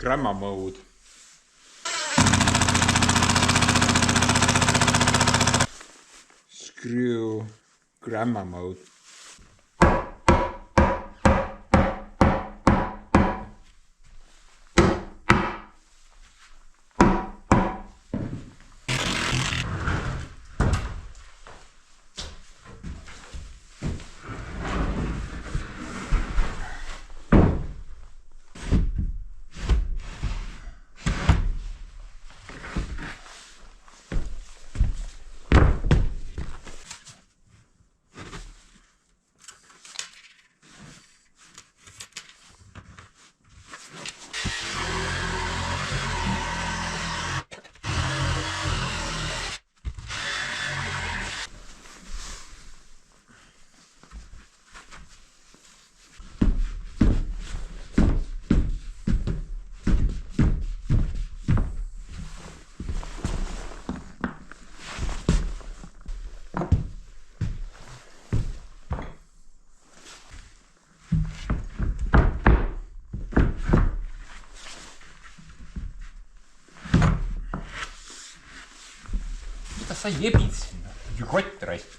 Grandma mode. Screw grandma mode. Mida sa jebid sinna? Ju kott raisk.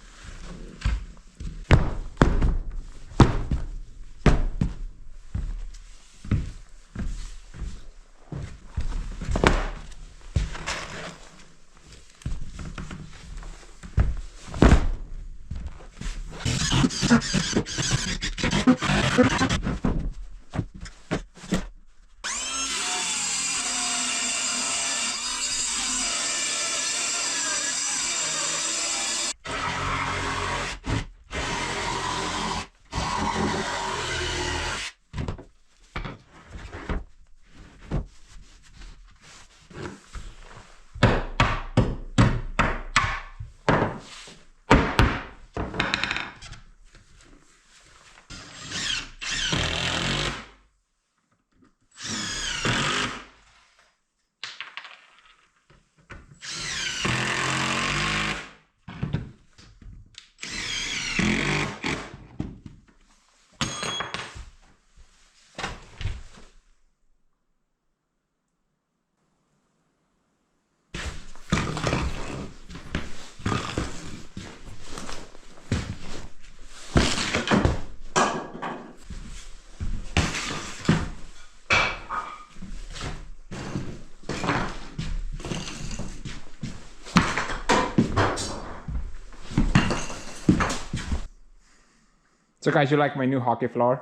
So guys, you like my new hockey floor?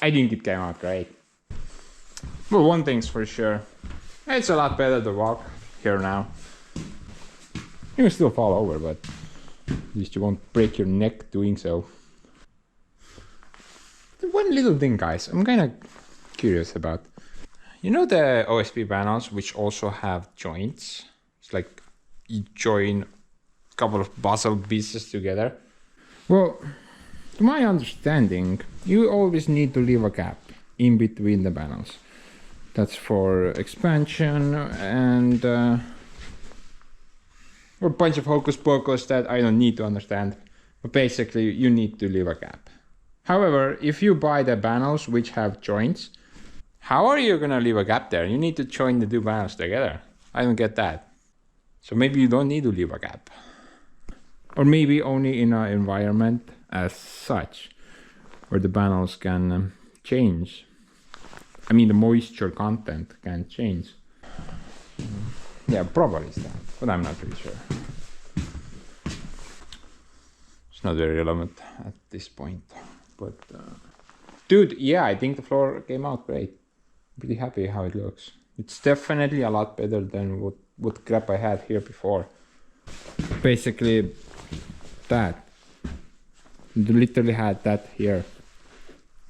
I think it came out great. Well, one thing's for sure. It's a lot better to walk here now. You can still fall over, but at least you won't break your neck doing so. One little thing, guys, I'm kind of curious about. You know the OSB panels, which also have joints? It's like you join a couple of puzzle pieces together. Well, to my understanding, you always need to leave a gap in between the panels. That's for expansion and a bunch of hocus pocus that I don't need to understand. But basically, you need to leave a gap. However, if you buy the panels which have joints, how are you gonna leave a gap there? You need to join the two panels together. I don't get that. So maybe you don't need to leave a gap. Or maybe only in an environment as such, where the panels can change. I mean, the moisture content can change. Yeah, probably is that, but I'm not really sure. It's not very relevant at this point, but dude, yeah, I think the floor came out great. Pretty happy how it looks. It's definitely a lot better than what crap I had here before. Basically, that. You literally had that here.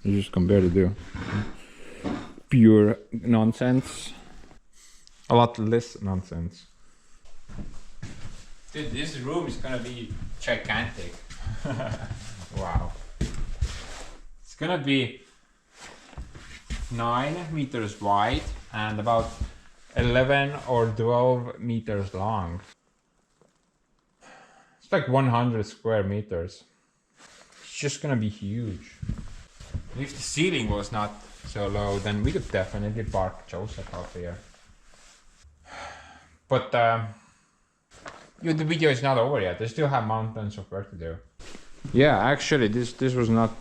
You just compare the two. Pure nonsense. A lot less nonsense. Dude, this room is gonna be gigantic. Wow. It's gonna be 9 meters wide and about 11 or 12 meters long. It's like 100 square meters. It's just gonna be huge. If the ceiling was not so low, then we could definitely park Joseph up here. But the video is not over yet. I still have mountains of work to do. Yeah, actually, this was not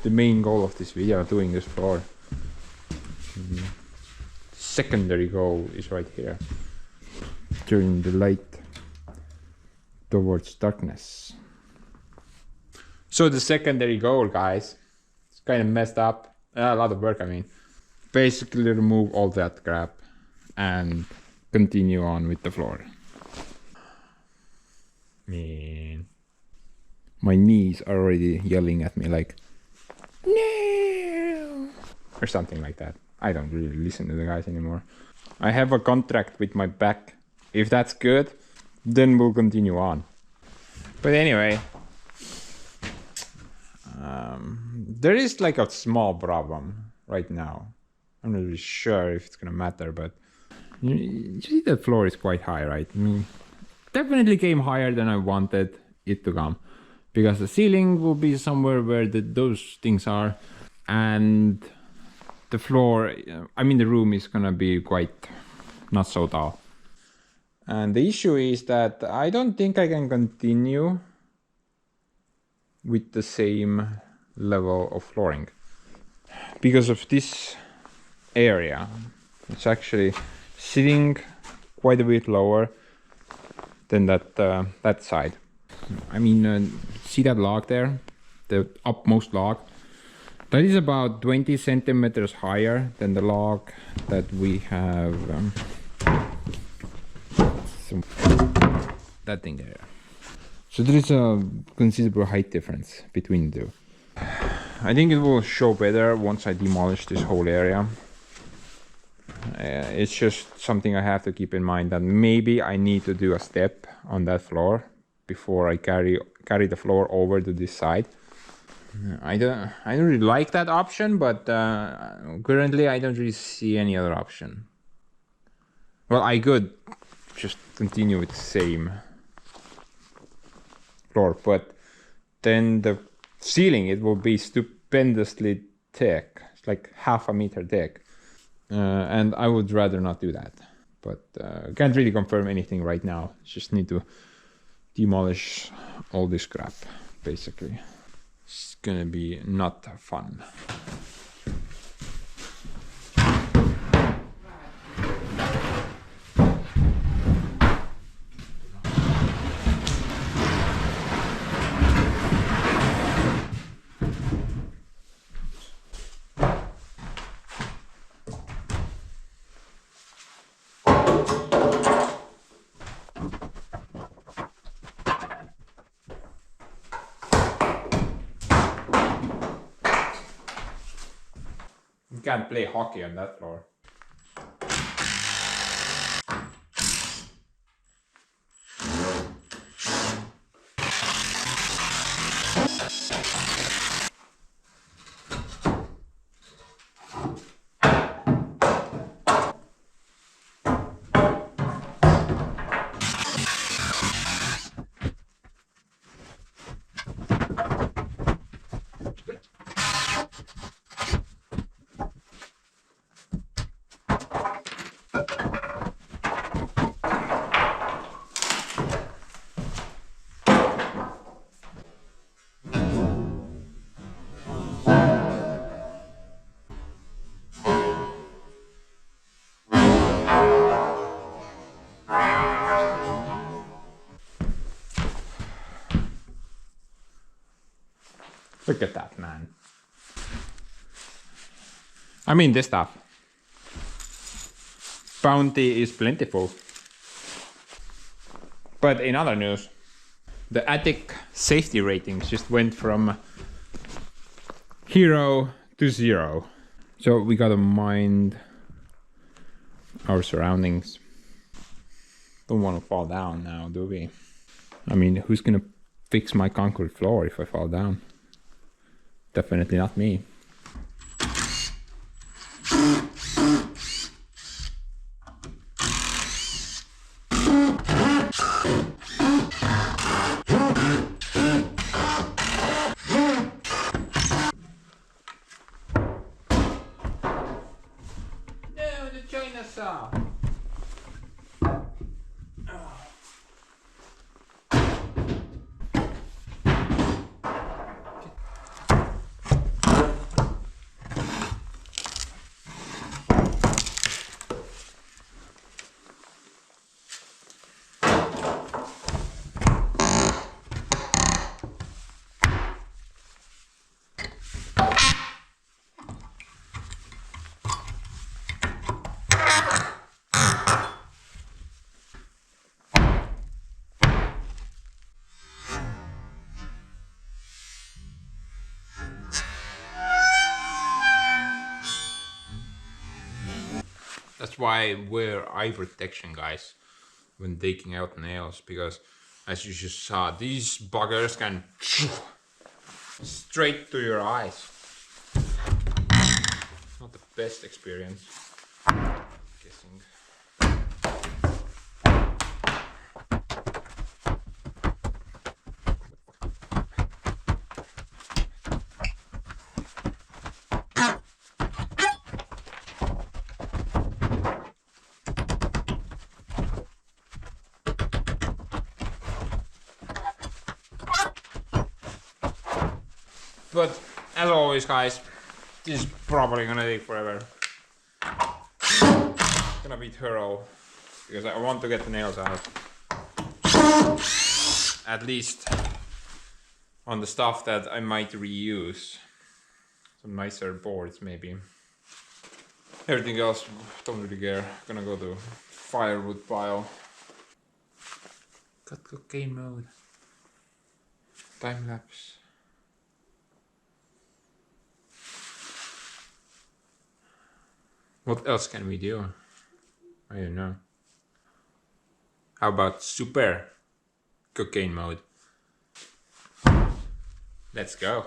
the main goal of this video, doing this floor. Secondary goal is right here. Turning the light towards darkness. So the secondary goal, guys, it's kind of messed up. A lot of work, I mean. Basically remove all that crap and continue on with the floor. Man. My knees are already yelling at me like, no! Or something like that. I don't really listen to the guys anymore. I have a contract with my back. If that's good, then we'll continue on. But anyway, there is like a small problem right now. I'm not really sure if it's gonna matter, but you see the floor is quite high, right? I mean, definitely came higher than I wanted it to come, because the ceiling will be somewhere where those things are, and the floor, I mean the room is gonna be quite not so tall. And the issue is that I don't think I can continue with the same level of flooring because of this area. It's actually sitting quite a bit lower than that side. I mean, see that log there, the upmost log? That is about 20 centimeters higher than the log that we have. That thing there. So there is a considerable height difference between the two. I think it will show better once I demolish this whole area. It's just something I have to keep in mind, that maybe I need to do a step on that floor before I carry the floor over to this side. I don't really like that option, but currently I don't really see any other option. Well, I could just continue with the same floor, but then the ceiling, it will be stupendously thick. It's like half a meter thick, and I would rather not do that. But can't really confirm anything right now. Just need to demolish all this crap, basically. It's gonna be not fun. You can't play hockey on that floor. Look at that, man. I mean, this stuff. Bounty is plentiful. But in other news, the attic safety ratings just went from 0 to 0. So we gotta mind our surroundings. Don't want to fall down now, do we? I mean, who's gonna fix my concrete floor if I fall down? Definitely not me. a saw. That's why I wear eye protection, guys, when taking out nails, because as you just saw, these buggers can straight to your eyes. Not the best experience, guessing. But as always, guys, this is probably gonna take forever. It's gonna be thorough because I want to get the nails out. At least on the stuff that I might reuse. Some nicer boards, maybe. Everything else, don't really care. Gonna go to firewood pile. Got cocaine mode. Time lapse. What else can we do? I don't know. How about super cocaine mode? Let's go.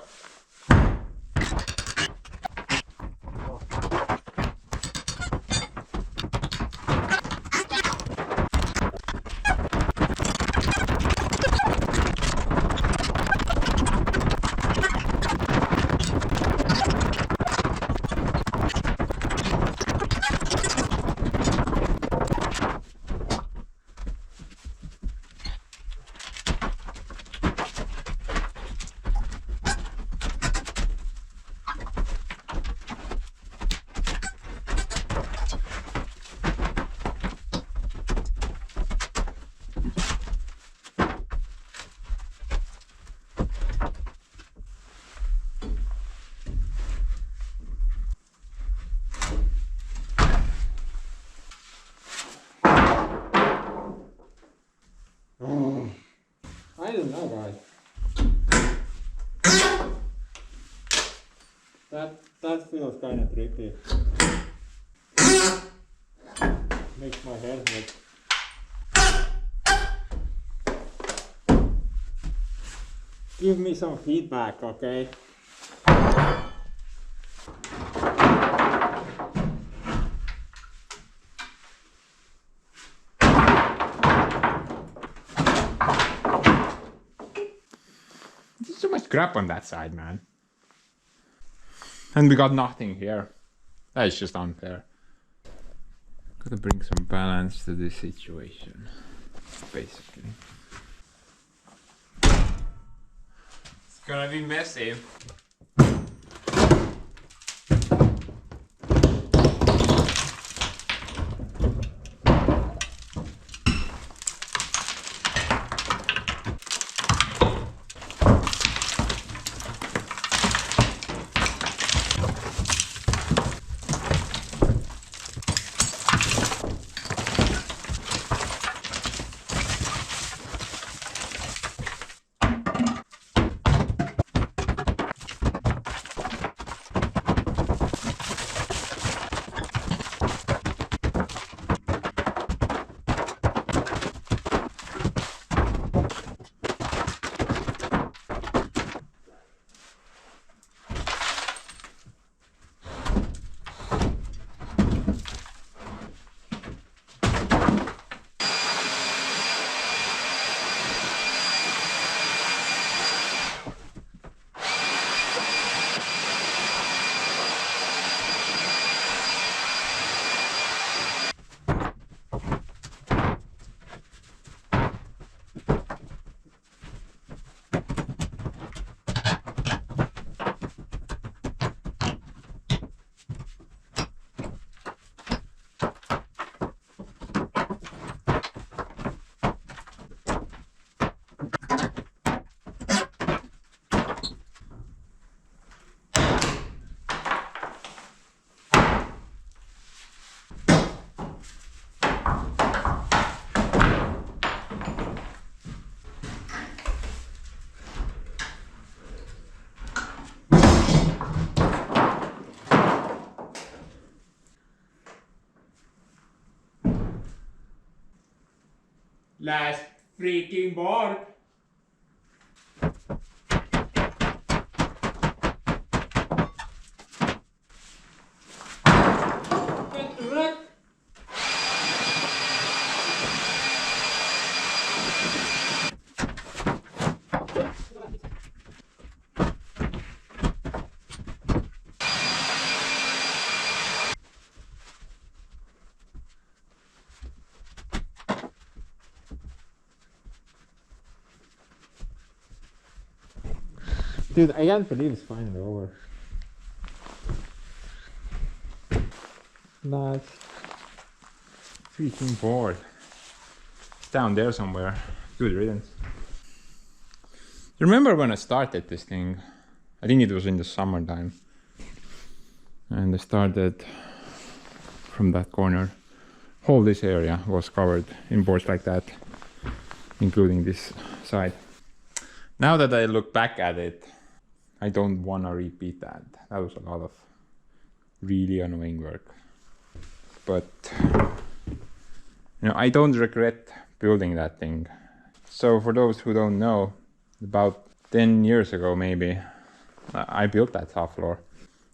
I don't know, guys. That feels kind of trippy. Makes my head hurt. Give me some feedback, okay? There's so much crap on that side, man. And we got nothing here. That is just unfair. Gotta bring some balance to this situation, basically. It's gonna be messy. Last freaking board. Dude, I can't believe it's finally over. Last Freaking board. It's down there somewhere. Good riddance. Remember when I started this thing? I think it was in the summertime. And I started from that corner. Whole this area was covered in boards like that, including this side. Now that I look back at it, I don't want to repeat that. That was a lot of really annoying work. But you know, I don't regret building that thing. So for those who don't know, about 10 years ago maybe, I built that top floor.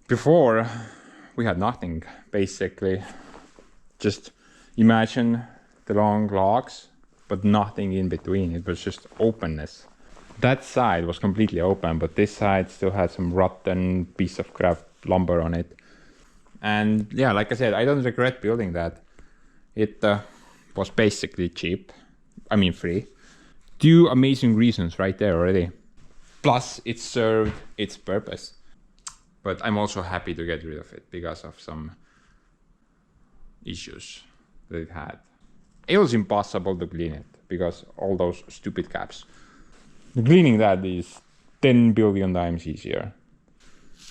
Before, we had nothing, basically. Just imagine the long logs, but nothing in between. It was just openness. That side was completely open, but this side still had some rotten piece of crap lumber on it. And yeah, like I said, I don't regret building that. It was basically cheap. I mean free. Two amazing reasons right there already. Plus, it served its purpose. But I'm also happy to get rid of it because of some issues that it had. It was impossible to clean it because all those stupid caps. Cleaning that is 10 billion times easier.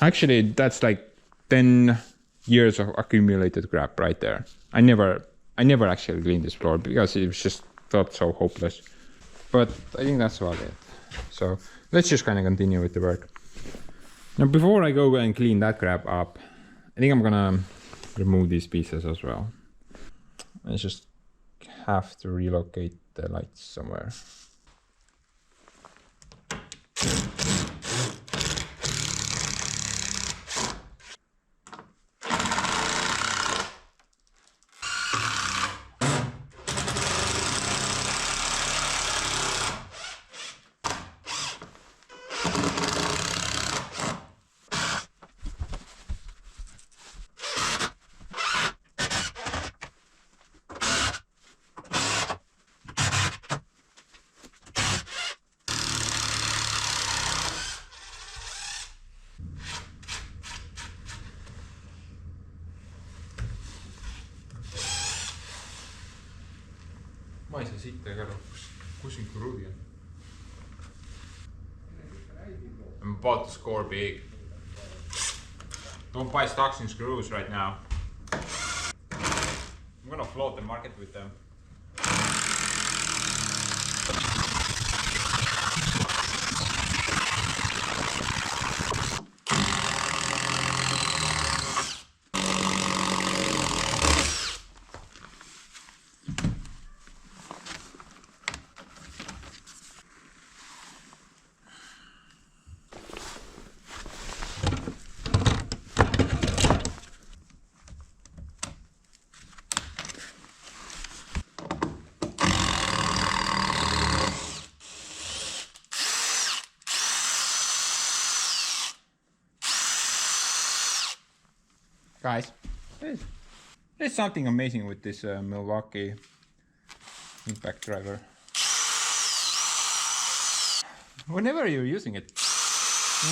Actually, that's like 10 years of accumulated crap right there. I never actually cleaned this floor because it was just felt so hopeless. But I think that's about it. So let's just kind of continue with the work. Now before I go and clean that crap up, I think I'm gonna remove these pieces as well. I just have to relocate the lights somewhere. Ma ei saa sitta ega aru, kus siin kruudi on. I'm about to score big. Don't buy stocks in screws right now. I'm gonna float the market with them. Guys, there's something amazing with this Milwaukee impact driver. Whenever you're using it,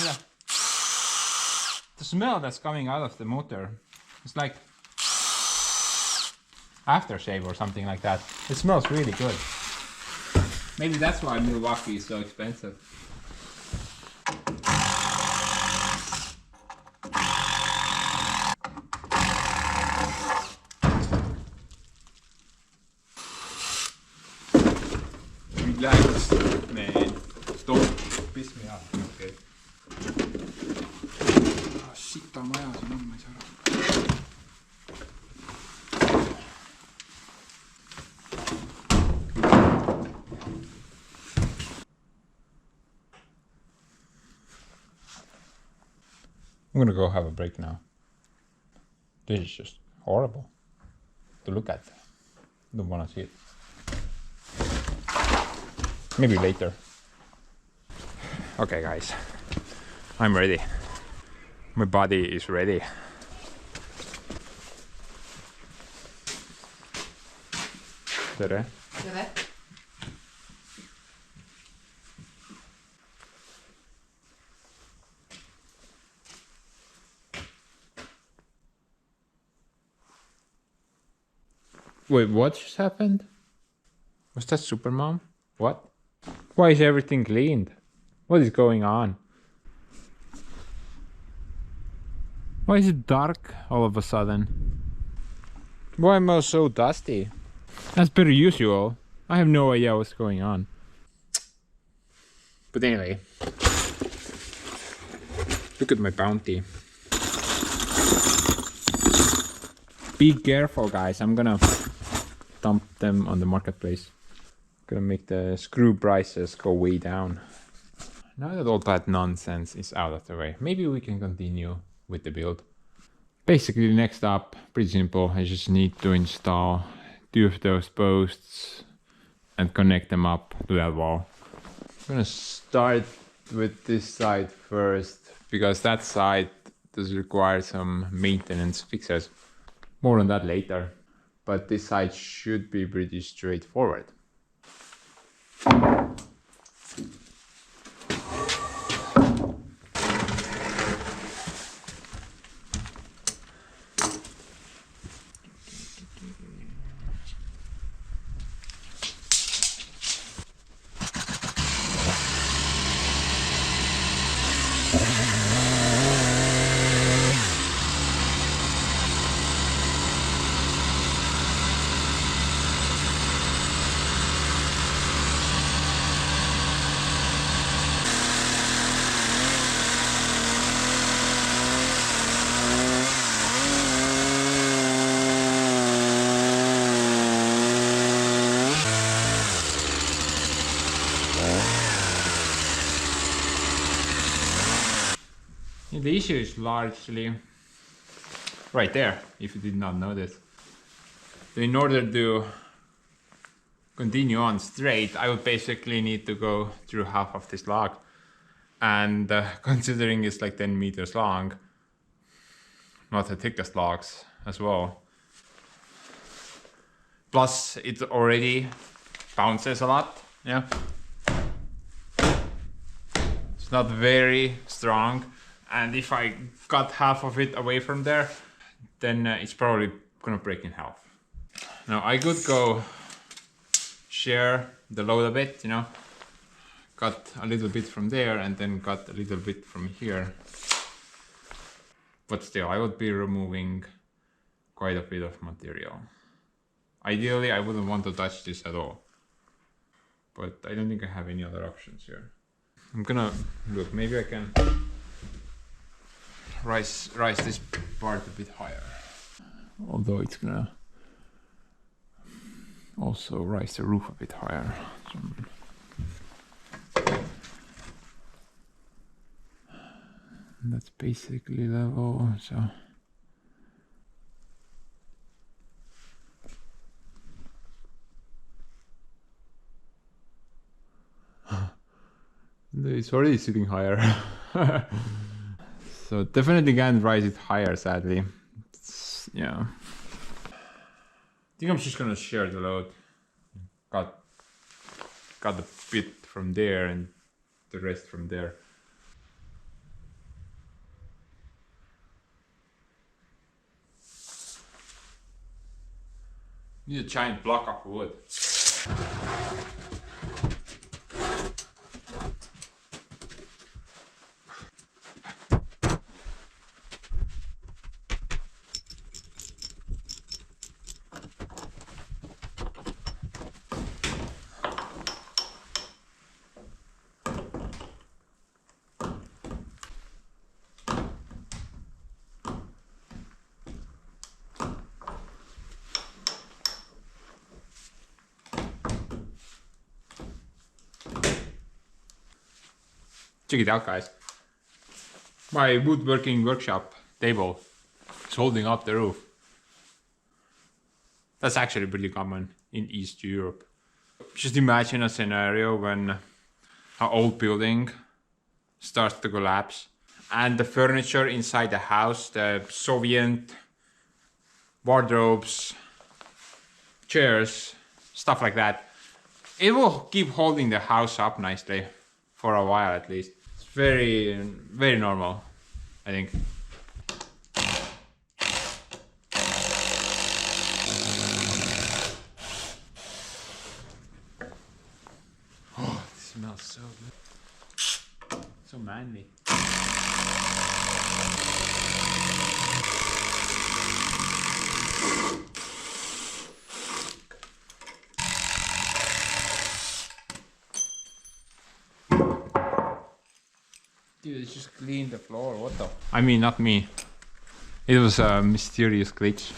yeah, the smell that's coming out of the motor, it's like aftershave or something like that. It smells really good. Maybe that's why Milwaukee is so expensive. Relax, man. Don't piss me off. Okay. Ah, shit, on majas on, ma ei saa aru. I'm gonna go have a break now. This is just horrible to look at. Don't wanna see it. Maybe later. Okay guys, I'm ready. My body is ready. Tere. Tere. Wait, what just happened? Was that Supermom? What? Why is everything cleaned? What is going on? Why is it dark all of a sudden? Why am I so dusty? As per usual. I have no idea what's going on. But anyway. Look at my bounty. Be careful guys, I'm gonna dump them on the marketplace. Gonna make the screw prices go way down. Now that all that nonsense is out of the way, maybe we can continue with the build. Basically next up, pretty simple, I just need to install 2 of those posts and connect them up to that wall. I'm gonna start with this side first, because that side does require some maintenance fixes. More on that later, but this side should be pretty straightforward. The issue is largely right there, if you did not notice. So in order to continue on straight, I would basically need to go through half of this log. And considering it's like 10 meters long, not the thickest logs as well. Plus it already bounces a lot, yeah. It's not very strong. And if I cut half of it away from there, then it's probably gonna break in half. Now I could go share the load a bit, you know, cut a little bit from there and then cut a little bit from here. But still, I would be removing quite a bit of material. Ideally, I wouldn't want to touch this at all. But I don't think I have any other options here. I'm gonna, look, maybe I can rise this part a bit higher. Although it's gonna also rise the roof a bit higher. That's basically level, so. It's already sitting higher. So definitely can't rise it higher, sadly. Yeah. I think I'm just gonna share the load. Cut a bit from there and the rest from there. Need a giant block of wood. Check it out, guys. My woodworking workshop table is holding up the roof. That's actually pretty common in East Europe. Just imagine a scenario when an old building starts to collapse and the furniture inside the house, the Soviet wardrobes, chairs, stuff like that, it will keep holding the house up nicely for a while at least. It's very, very normal, I think. Oh, it smells so good. So manly. Dude, it just cleaned the floor, what the? I mean, not me. It was a mysterious glitch.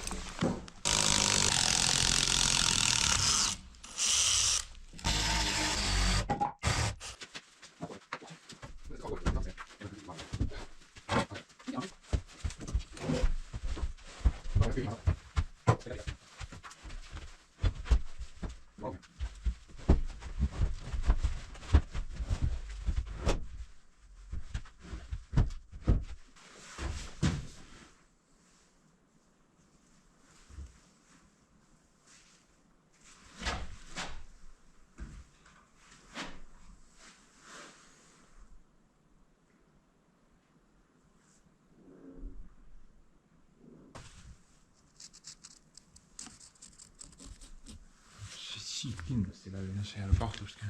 Siit kindlasti läbi, see ei ole kahtlustki.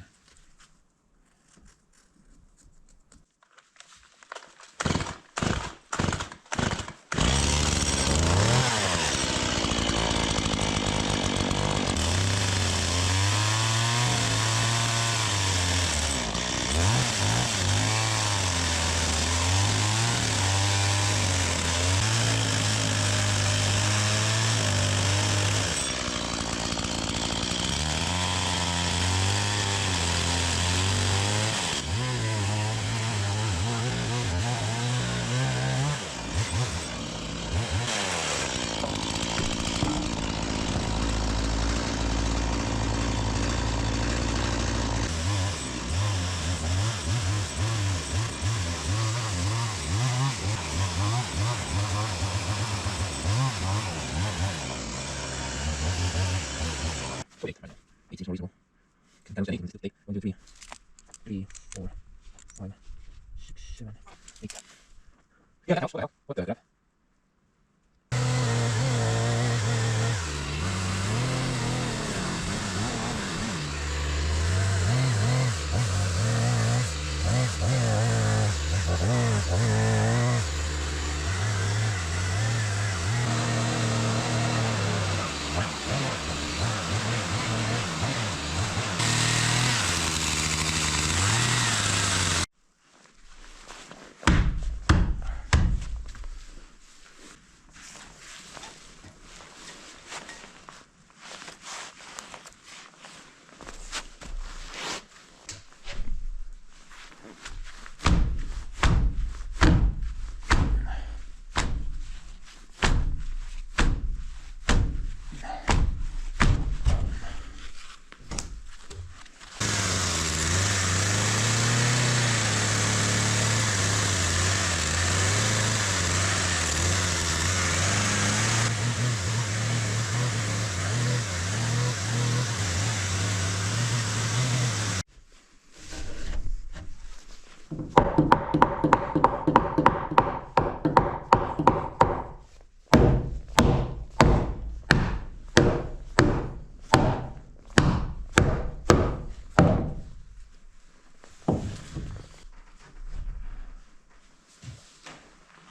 Reasonable. Can times 8 and 6, 1, 2, 3, 3, 4, 5, 6, 7, 8. Yeah, that helps. What the hell? What the hell?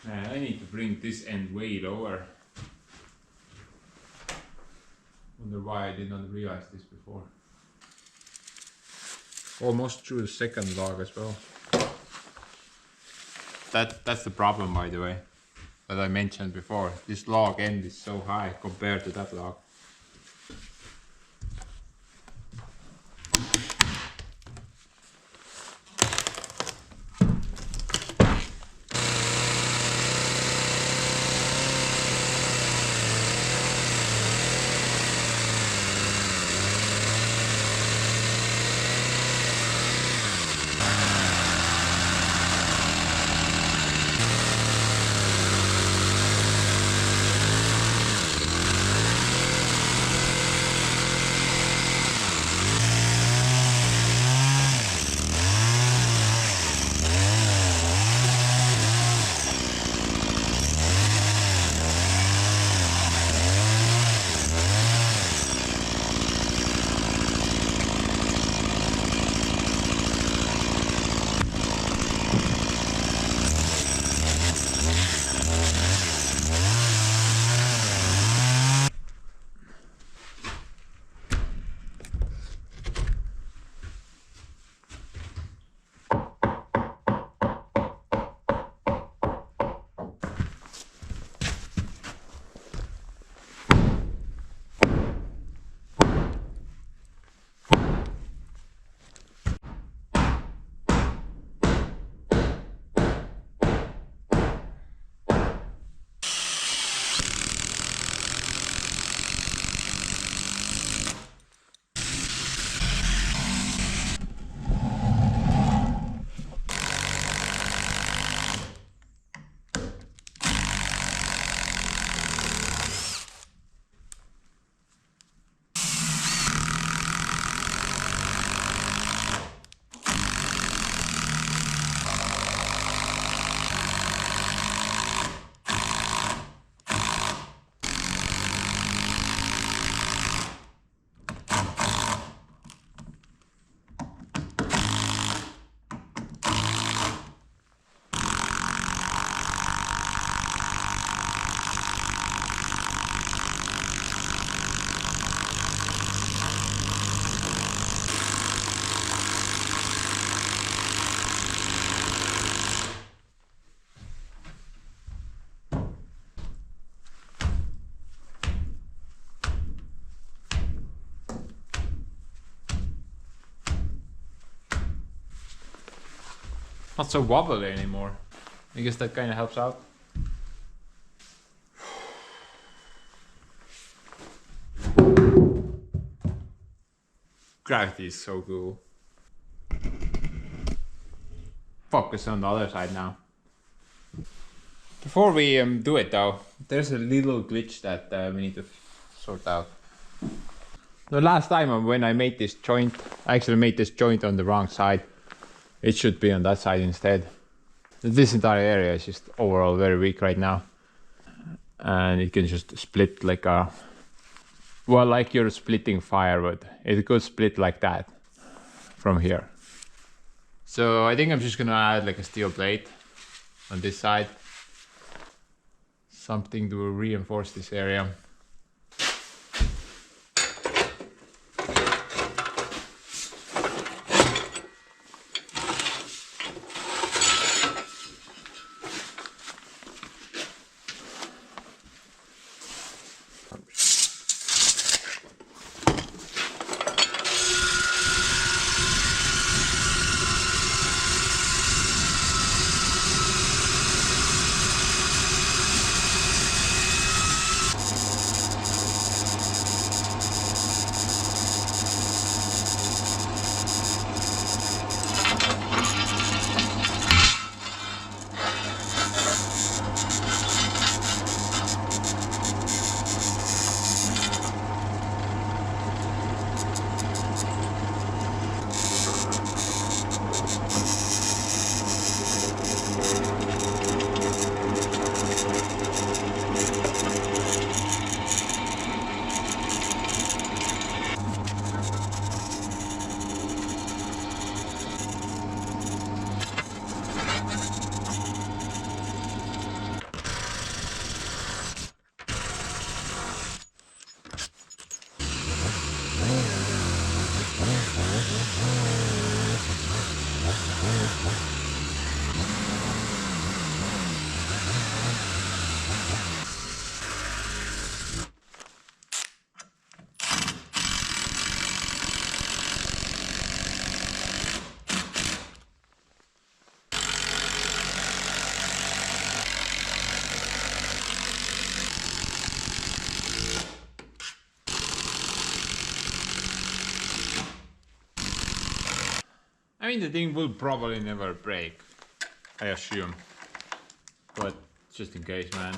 I need to bring this end way lower. Wonder why I did not realize this before. Almost through the second log as well. That's the problem, by the way, that I mentioned before. This log end is so high compared to that log. Not so wobbly anymore. I guess that kind of helps out. Gravity is so cool. Focus on the other side now. Before we do it though, there's a little glitch that we need to sort out. The last time when I made this joint, I actually made this joint on the wrong side. It should be on that side instead. This entire area is just overall very weak right now. And it can just split like a... Well, like you're splitting firewood. It could split like that from here. So I think I'm just gonna add like a steel plate on this side. Something to reinforce this area. I mean, the thing will probably never break, I assume. But just in case, man.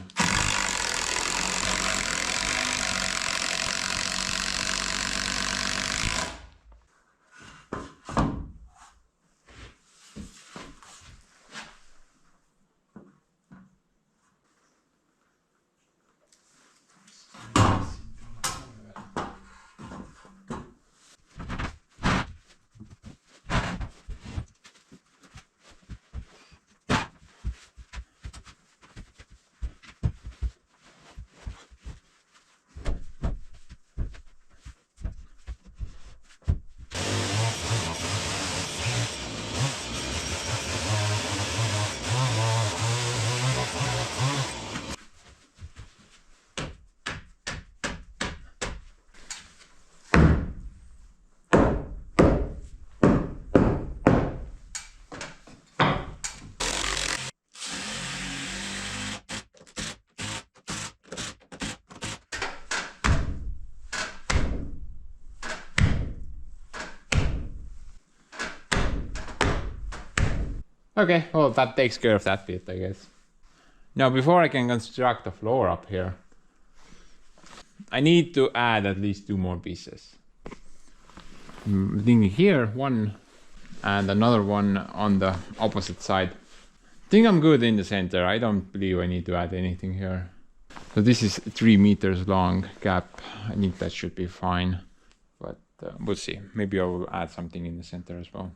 Okay, well that takes care of that bit, I guess. Now before I can construct the floor up here, I need to add at least 2 more pieces. Thing here, one, and another one on the opposite side. I think I'm good in the center. I don't believe I need to add anything here. So this is 3 meters long gap. I think that should be fine, but we'll see. Maybe I will add something in the center as well.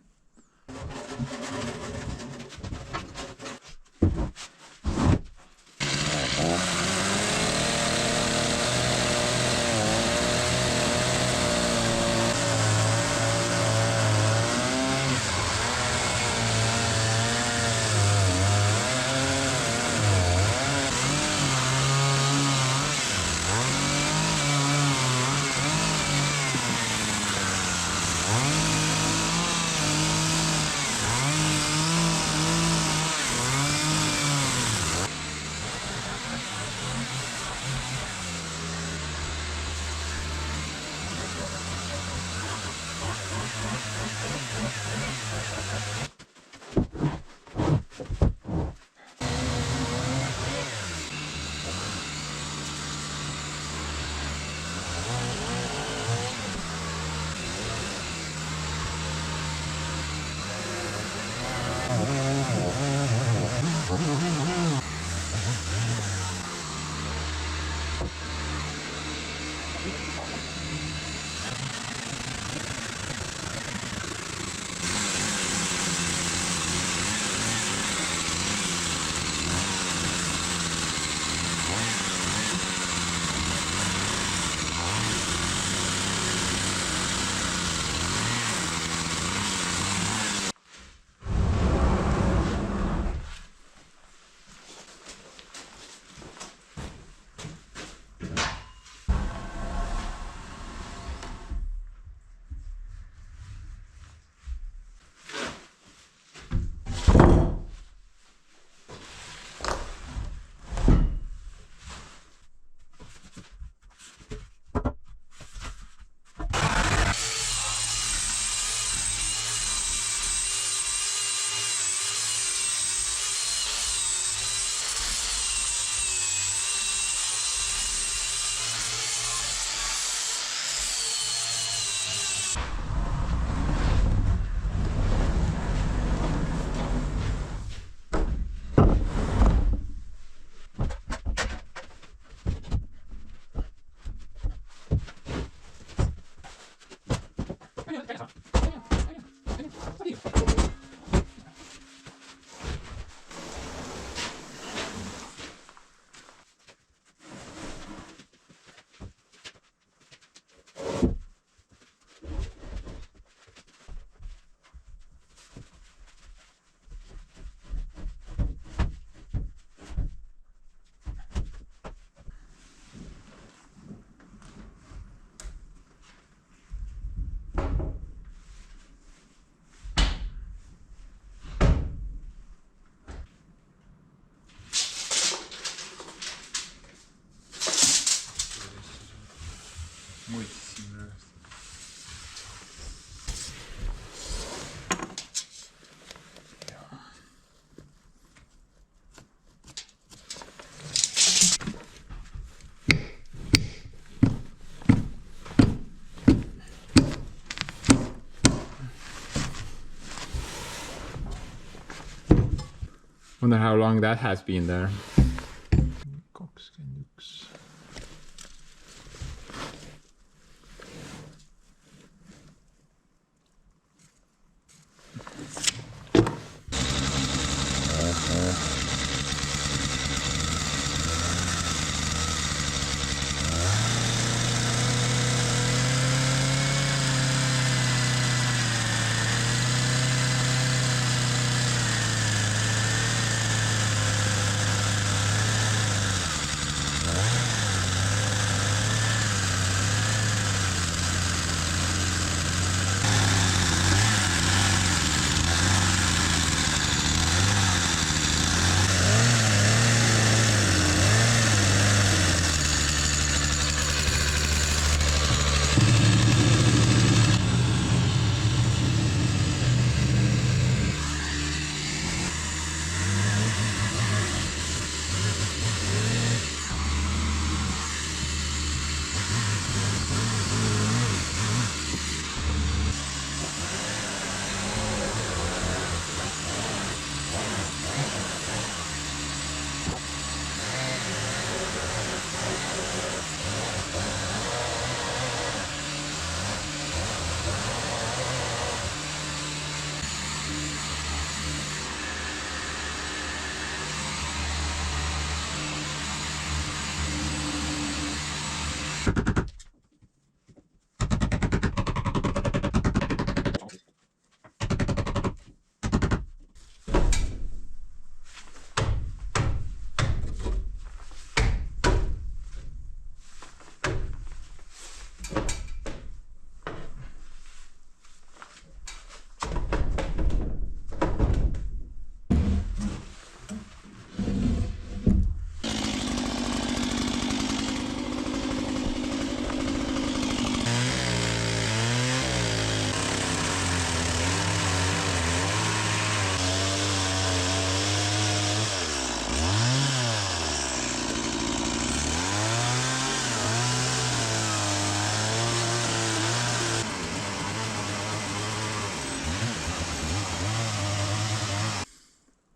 Wonder how long that has been there.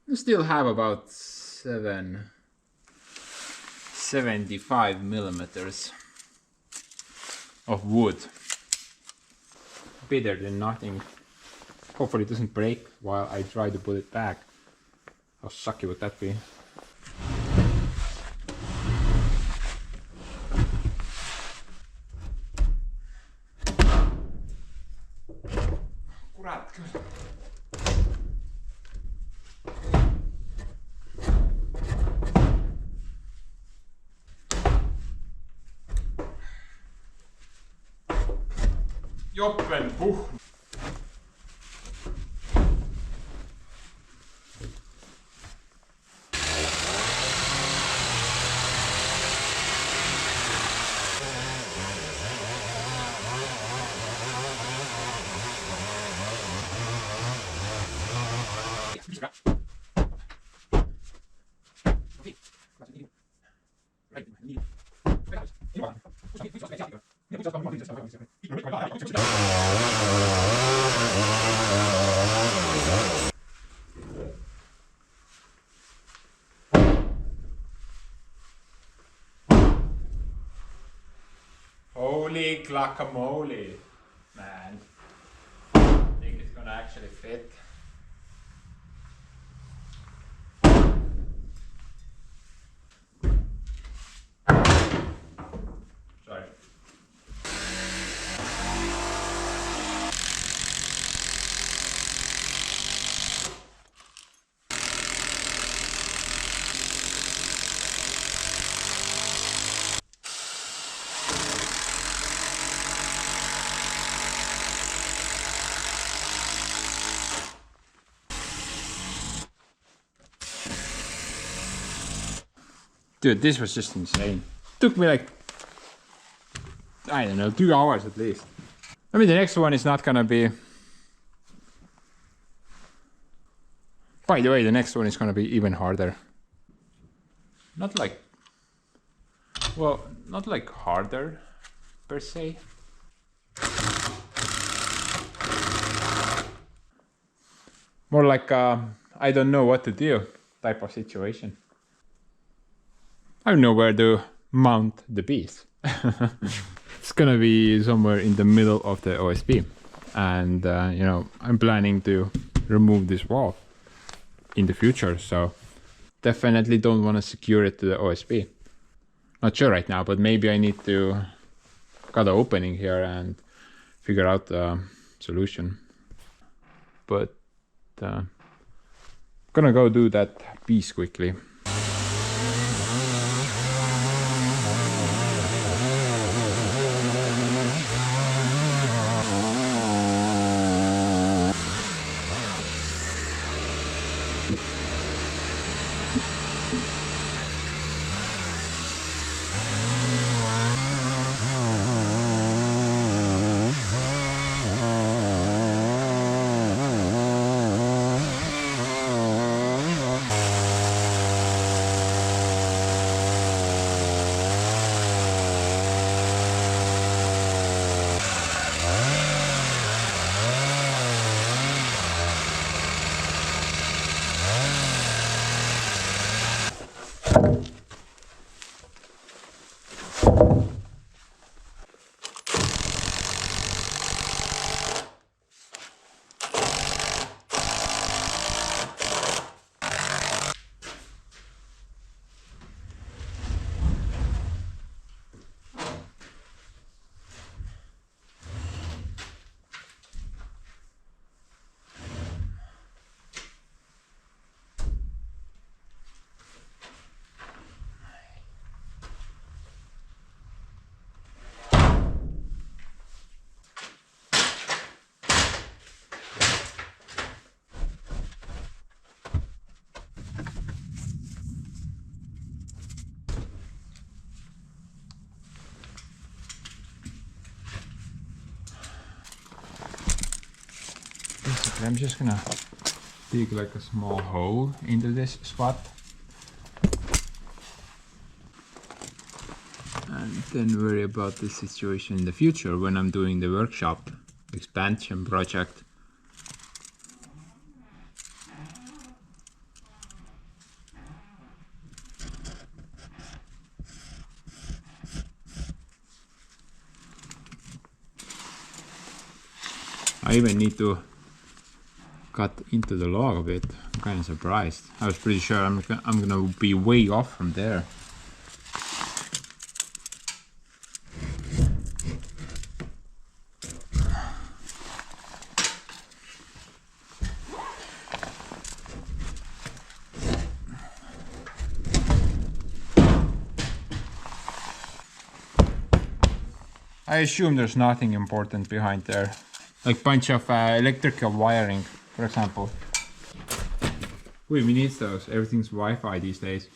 You still have about 75 millimeters of wood. Better than nothing. Hopefully it doesn't break while I try to put it back. How sucky would that be? Kurat, kyllä. Joppen puh. Holy guacamole, man. I think it's gonna actually fit. Sorry. Dude, this was just insane. Took me like, I don't know, 2 hours at least. I mean, the next one is not gonna be... By the way, the next one is gonna be even harder. Not like... Well, not like harder, per se. More like, I don't know what to do type of situation. I don't know where to mount the piece. It's gonna be somewhere in the middle of the OSB. And, you know, I'm planning to remove this wall in the future, so definitely don't want to secure it to the OSB. Not sure right now, but maybe I need to cut an opening here and figure out a solution. But gonna go do that piece quickly. I'm just gonna dig like a small hole into this spot and then worry about the situation in the future when I'm doing the workshop expansion project. I even need to cut into the log a bit. I'm kind of surprised. I was pretty sure I'm gonna be way off from there. I assume there's nothing important behind there. Like bunch of electrical wiring, for example. Wait, we need those. Everything's Wi-Fi these days.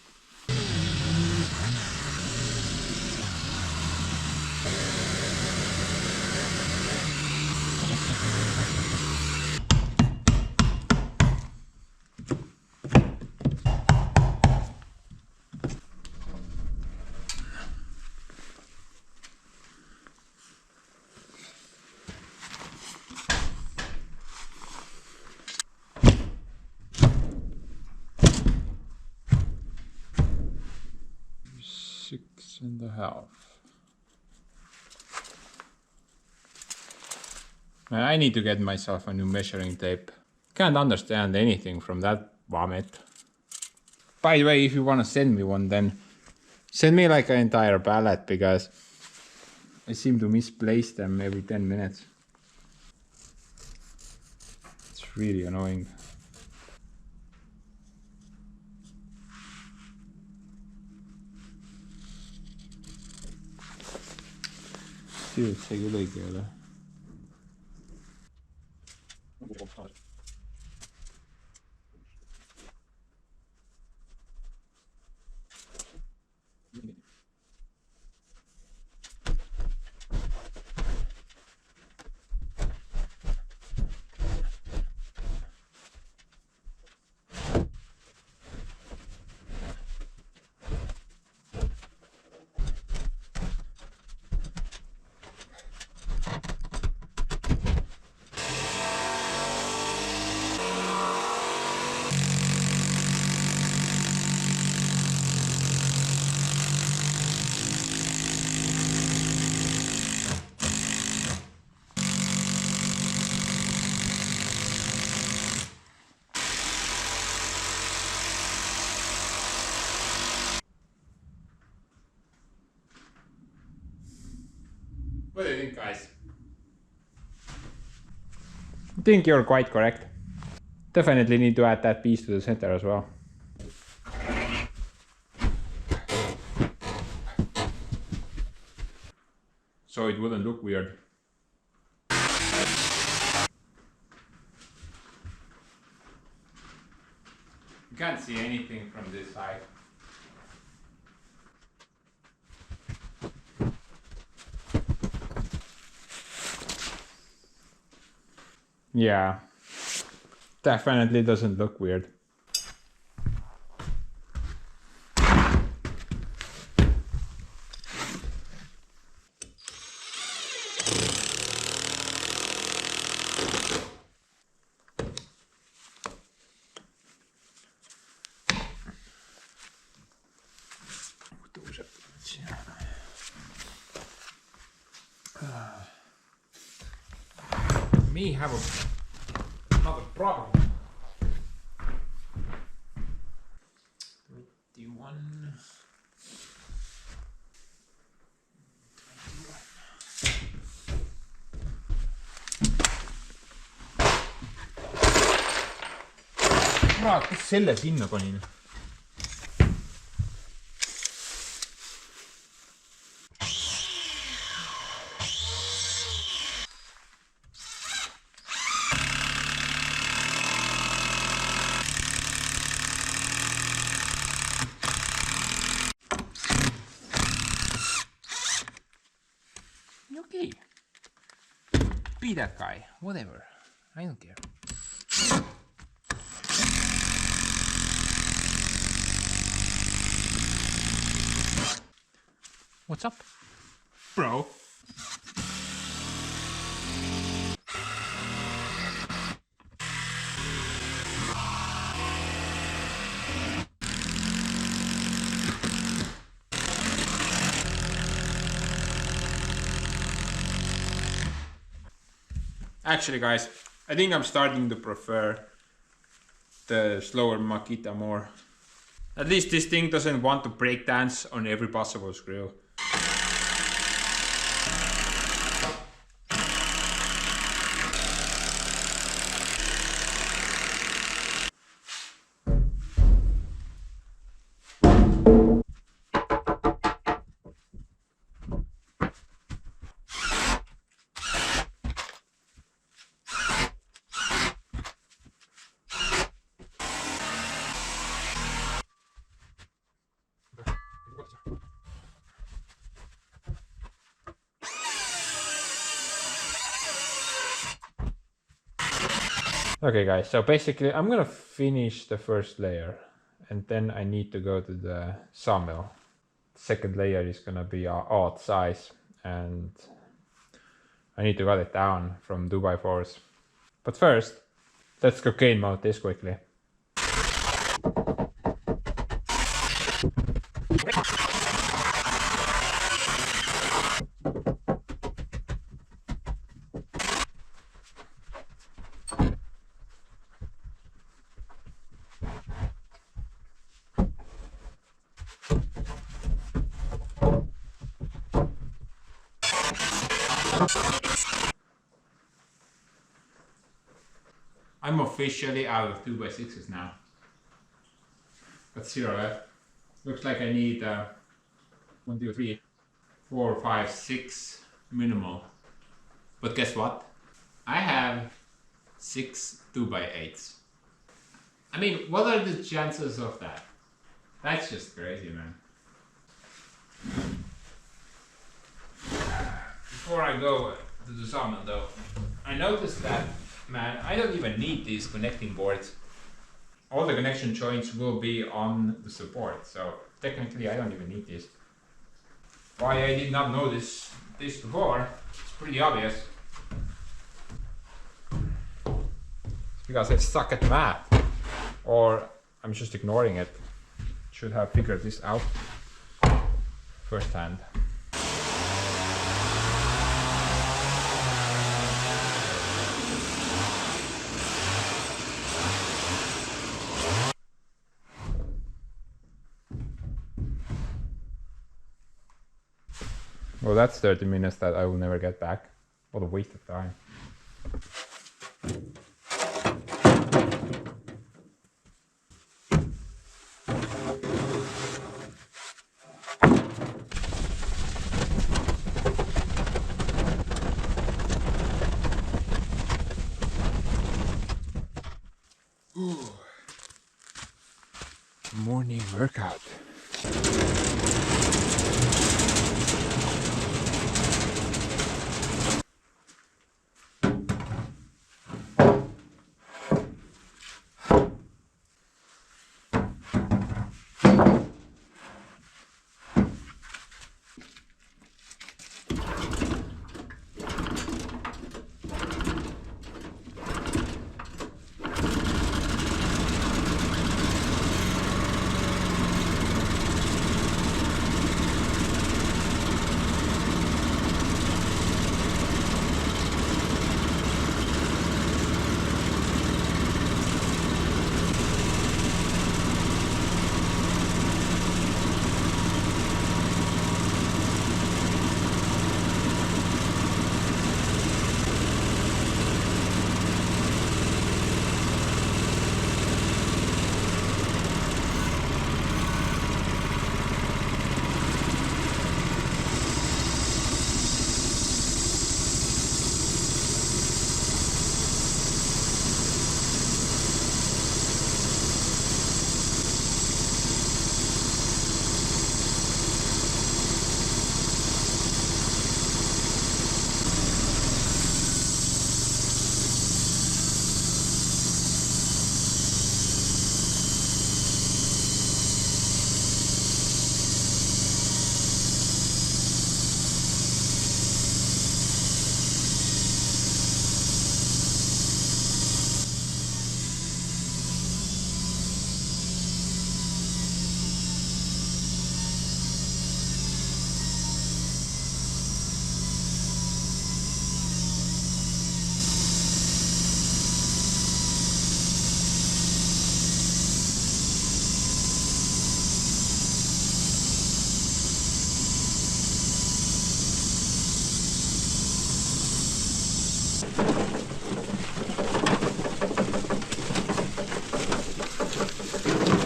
$6.5. I need to get myself a new measuring tape. Can't understand anything from that vomit. By the way, if you want to send me one, then send me like an entire pallet, because I seem to misplace them every 10 minutes. It's really annoying. Üldse küll õige ei ole. What do you think, guys? I think you're quite correct. Definitely need to add that piece to the center as well. So it wouldn't look weird. You can't see anything from this side. Yeah, definitely doesn't look weird. Me have another problem. 21. Kurat, kes selle sinna panin? Okay. Be that guy. Whatever. I don't care. What's up, bro? Actually, guys, I think I'm starting to prefer the slower Makita more. At least this thing doesn't want to break dance on every possible screw. Okay guys, so basically I'm gonna finish the first layer and then I need to go to the sawmill. Second layer is gonna be odd size and I need to cut it down from 2x4s. But first, let's cocaine mount this quickly. I'm officially out of 2x6s now. Got 0 left. Looks like I need 1, 2, 3, 4, 5, 6 minimal. But guess what? I have 6 2x8s. I mean, what are the chances of that? That's just crazy, man. Before I go to the sawmill though, I noticed that, man, I don't even need these connecting boards. All the connection joints will be on the support, so technically I don't even need this. Why I did not know this before, it's pretty obvious. It's because I suck at math, or I'm just ignoring it. Should have figured this out firsthand. Well, that's 30 minutes that I will never get back. What a waste of time. Ooh. Morning workout.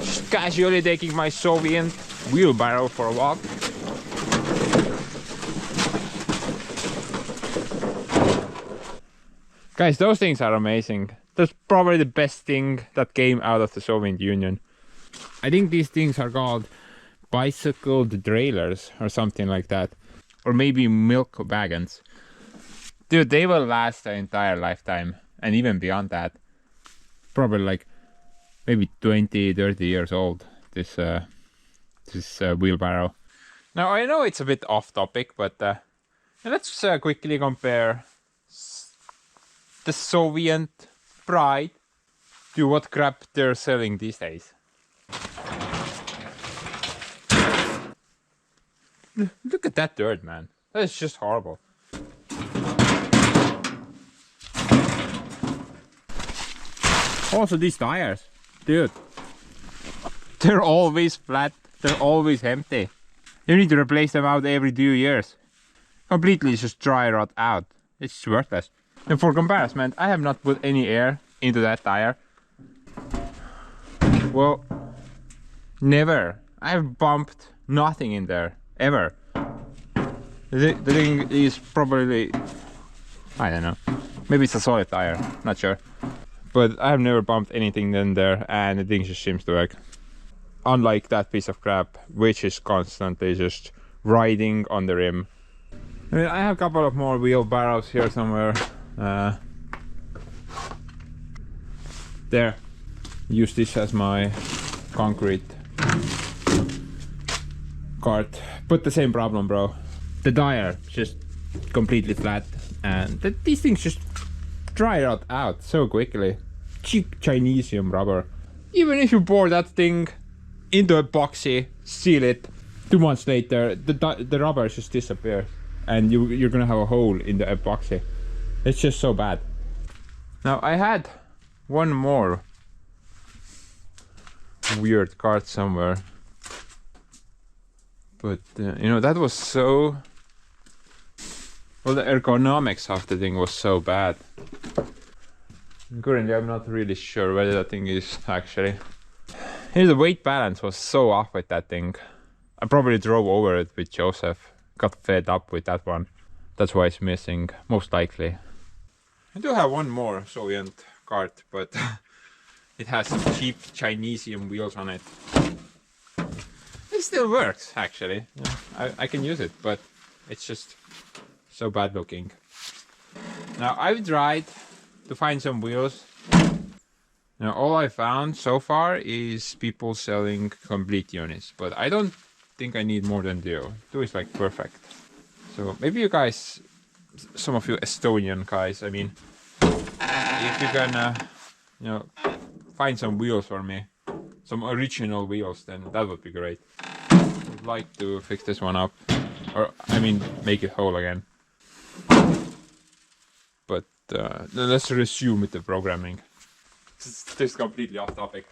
Just casually taking my Soviet wheelbarrow for a walk. Guys, those things are amazing. That's probably the best thing that came out of the Soviet Union. I think these things are called bicycle trailers or something like that. Or maybe milk wagons. Dude, they will last their entire lifetime. And even beyond that. Probably like maybe 20, 30 years old. This wheelbarrow. Now I know it's a bit off topic, but let's quickly compare the Soviet pride to what crap they're selling these days. Look at that dirt, man. That is just horrible. Also these tires, dude. They're always flat, they're always empty. You need to replace them out every 2 years. Completely just dry rot out. It's worthless. And for comparison, I have not put any air into that tire. Well, never. I've bumped nothing in there, ever. The thing is probably, I don't know, maybe it's a solid tire, not sure. But I've never bumped anything in there and the thing just seems to work. Unlike that piece of crap, which is constantly just riding on the rim. I mean, I have a couple of more wheelbarrows here somewhere. There. Use this as my concrete cart. But the same problem, bro. The tire just completely flat, and these things just dry out so quickly. Cheap Chinesium rubber. Even if you pour that thing into epoxy, seal it, 2 months later, the rubber just disappears, and you're gonna have a hole in the epoxy. It's just so bad. Now I had one more weird cart somewhere, but you know, that was so, well, the ergonomics of the thing was so bad. Currently I'm not really sure whether that thing is actually, you know, the weight balance was so off with that thing. I probably drove over it with Joseph, got fed up with that one. That's why it's missing, most likely. I do have one more Soviet cart, but it has some cheap Chinesium wheels on it. It still works, actually. Yeah, I can use it, but it's just so bad looking. Now, I've tried to find some wheels. Now, all I found so far is people selling complete units, but I don't think I need more than 2. 2 is like perfect. So maybe you guys, some of you Estonian guys, I mean, if you can, you know, find some wheels for me, some original wheels, then that would be great. I'd like to fix this one up, or I mean, make it whole again. But let's resume with the programming. This is completely off topic.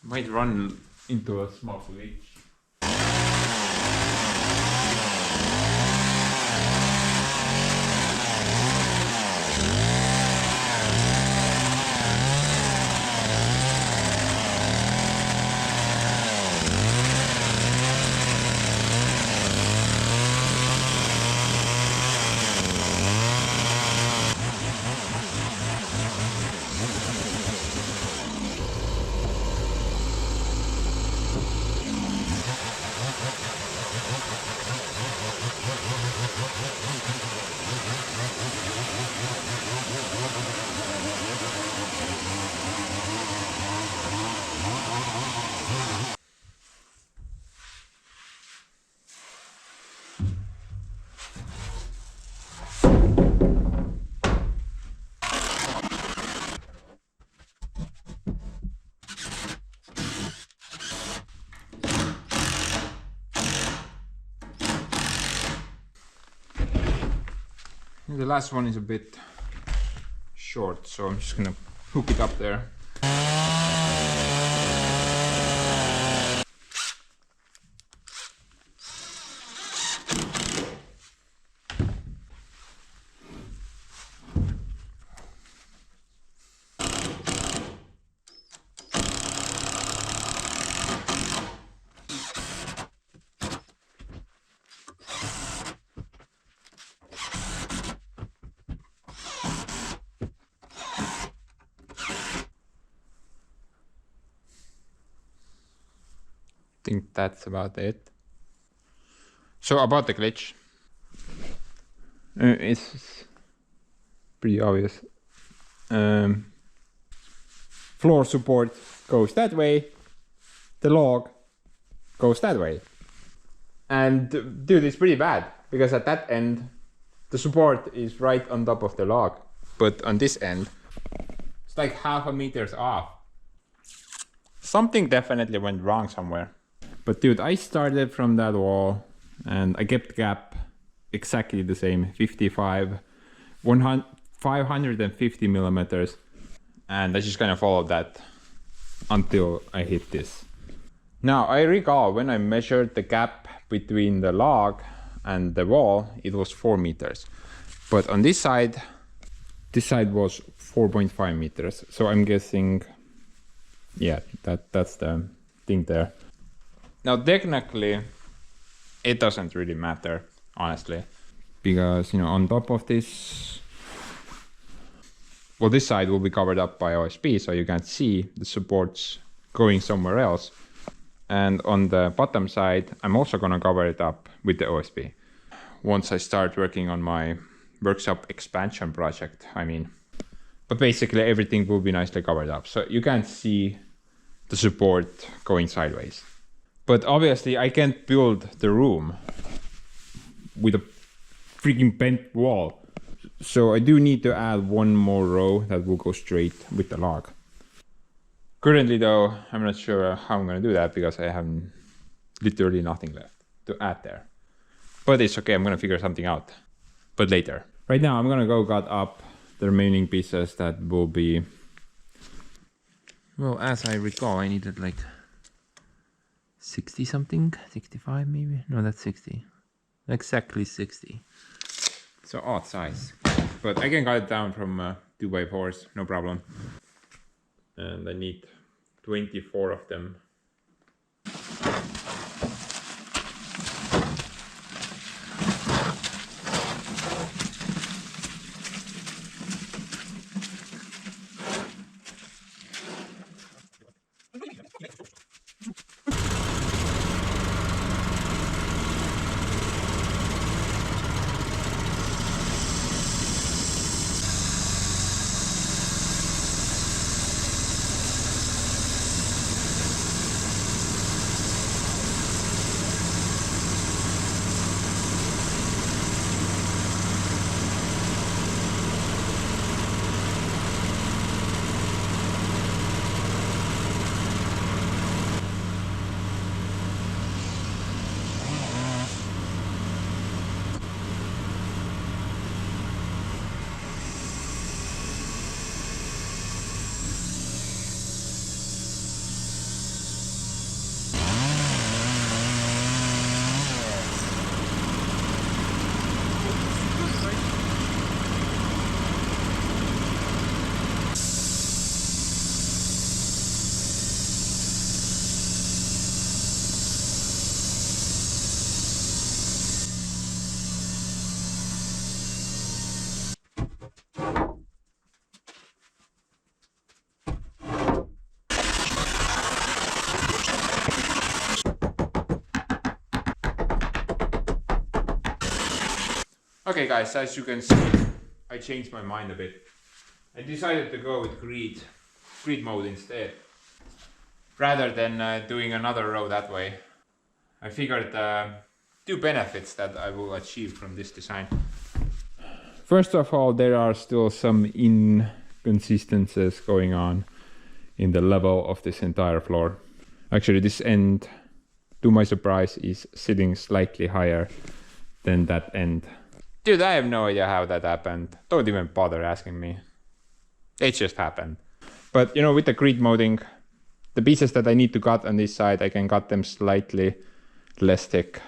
Might run into a small glitch. The last one is a bit short, so I'm just gonna hook it up there. Think that's about it. So about the glitch, it's pretty obvious. Floor support goes that way, the log goes that way, and dude, it's pretty bad because at that end the support is right on top of the log, but on this end it's like half a meter's off. Something definitely went wrong somewhere. But dude, I started from that wall and I kept the gap exactly the same, 55, 550 millimeters. And I just kind of followed that until I hit this. Now I recall when I measured the gap between the log and the wall, it was 4 meters. But on this side was 4.5 meters. So I'm guessing, yeah, that's the thing there. Now technically, it doesn't really matter, honestly. Because, you know, on top of this, well, this side will be covered up by OSB, so you can't see the supports going somewhere else. And on the bottom side, I'm also gonna cover it up with the OSB. Once I start working on my workshop expansion project, I mean. But basically everything will be nicely covered up, so you can't see the support going sideways. But obviously I can't build the room with a freaking bent wall. So I do need to add one more row that will go straight with the log. Currently though, I'm not sure how I'm gonna do that because I have literally nothing left to add there. But it's okay, I'm gonna figure something out, but later. Right now I'm gonna go cut up the remaining pieces that will be... Well, as I recall, I needed like 60 something, 65 maybe? No, that's 60. Exactly 60. So odd size. But I can cut it down from 2x4s, no problem. And I need 24 of them. Okay guys, as you can see, I changed my mind a bit. I decided to go with grid mode instead. Rather than doing another row that way. I figured two benefits that I will achieve from this design. First of all, there are still some inconsistencies going on in the level of this entire floor. Actually, this end, to my surprise, is sitting slightly higher than that end. Dude, I have no idea how that happened. Don't even bother asking me. It just happened. But you know, with the grid molding, the pieces that I need to cut on this side, I can cut them slightly less thick,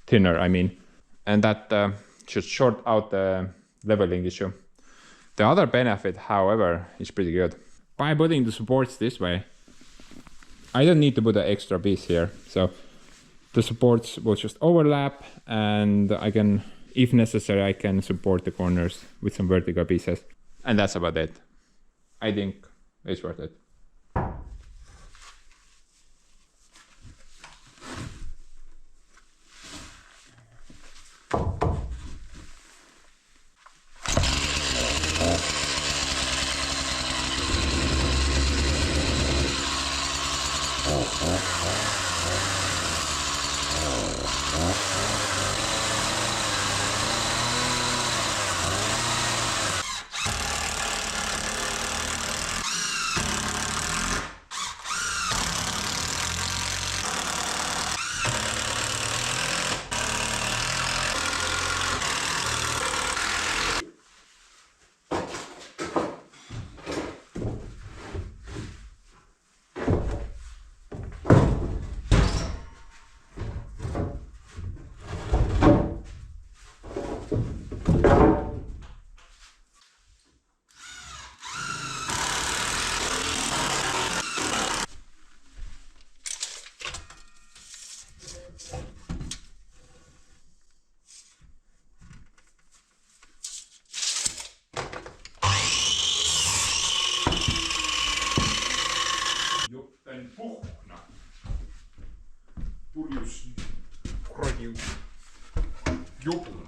thinner, I mean. And that should sort out the leveling issue. The other benefit, however, is pretty good. By putting the supports this way, I don't need to put an extra piece here. So the supports will just overlap, and I can, if necessary, I can support the corners with some vertical pieces. And that's about it. I think it's worth it. Joten puhna. Puljus. Korjus. Jopun.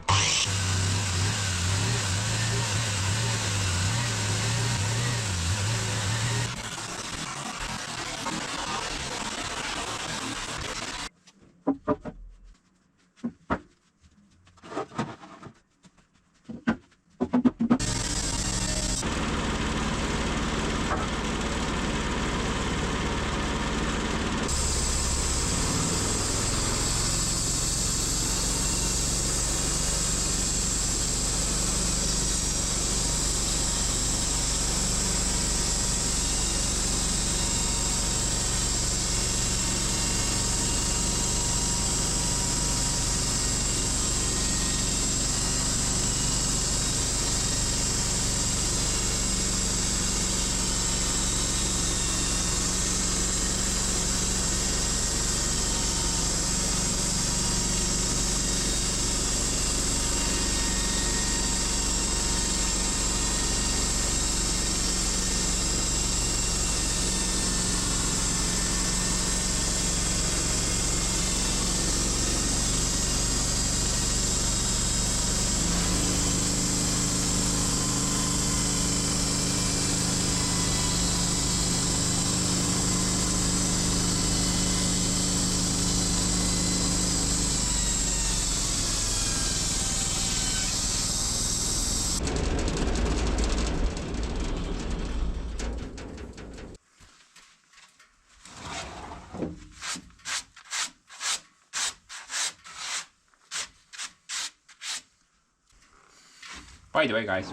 By the way, guys,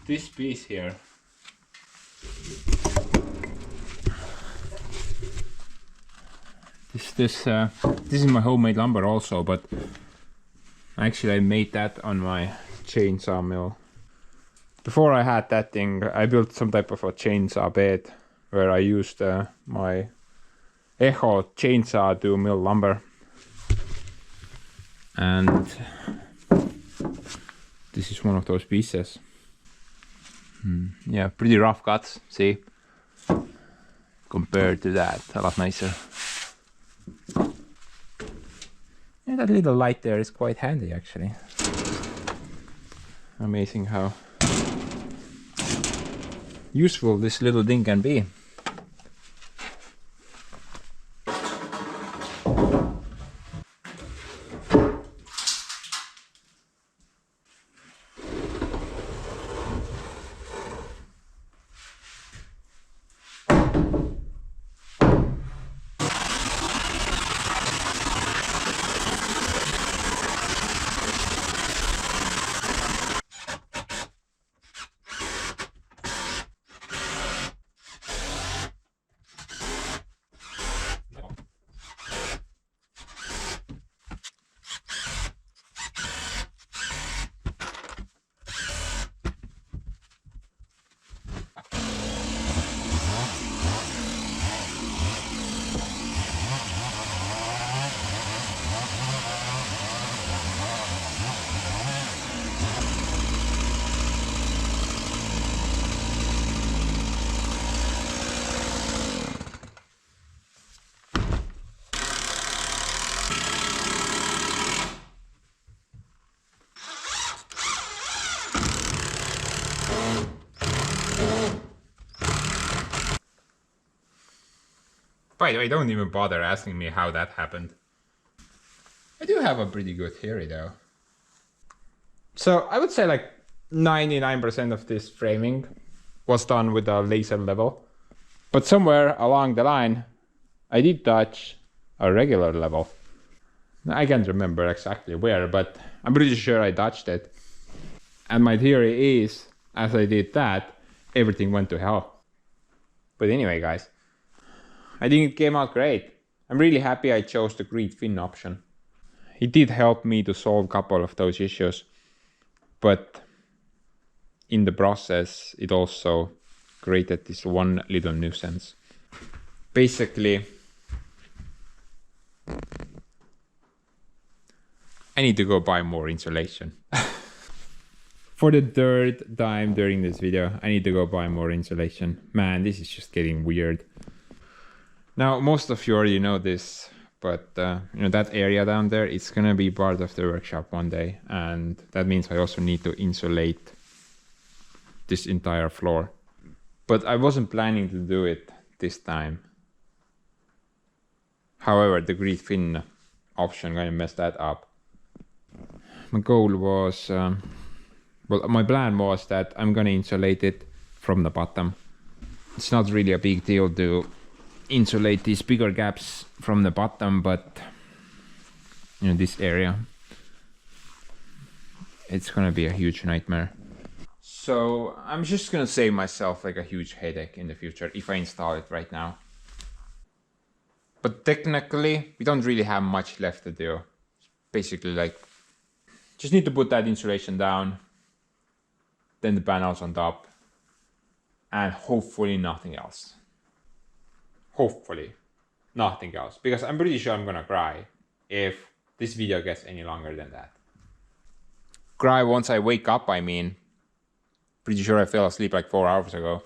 this piece here, this is my homemade lumber also, but actually I made that on my chainsaw mill. Before I had that thing, I built some type of a chainsaw bed where I used my ep8 chainsaw to mill lumber, and this is one of those pieces. Yeah, pretty rough cuts, see? Compared to that, a lot nicer. And that little light there is quite handy, actually. Amazing how useful this little thing can be. By the way, don't even bother asking me how that happened. I do have a pretty good theory though. So I would say like 99% of this framing was done with a laser level. But somewhere along the line, I did touch a regular level. I can't remember exactly where, but I'm pretty sure I touched it. And my theory is, as I did that, everything went to hell. But anyway, guys, I think it came out great. I'm really happy I chose the grid fin option. It did help me to solve a couple of those issues, but in the process, it also created this one little nuisance. Basically, I need to go buy more insulation. For the third time during this video, I need to go buy more insulation. Man, this is just getting weird. Now, most of you already know this, but that area down there, it's gonna be part of the workshop one day, and that means I also need to insulate this entire floor. But I wasn't planning to do it this time. However, the grid fin option kind of messed that up. My goal was, my plan was that I'm gonna insulate it from the bottom. It's not really a big deal to insulate these bigger gaps from the bottom, but this area, it's gonna be a huge nightmare. So I'm just gonna save myself like a huge headache in the future if I install it right now. But technically, we don't really have much left to do. Basically, like, just need to put that insulation down, then the panels on top, and hopefully nothing else. Hopefully nothing else, because I'm pretty sure I'm gonna cry if this video gets any longer than that. Cry once I wake up, I mean. Pretty sure I fell asleep like 4 hours ago.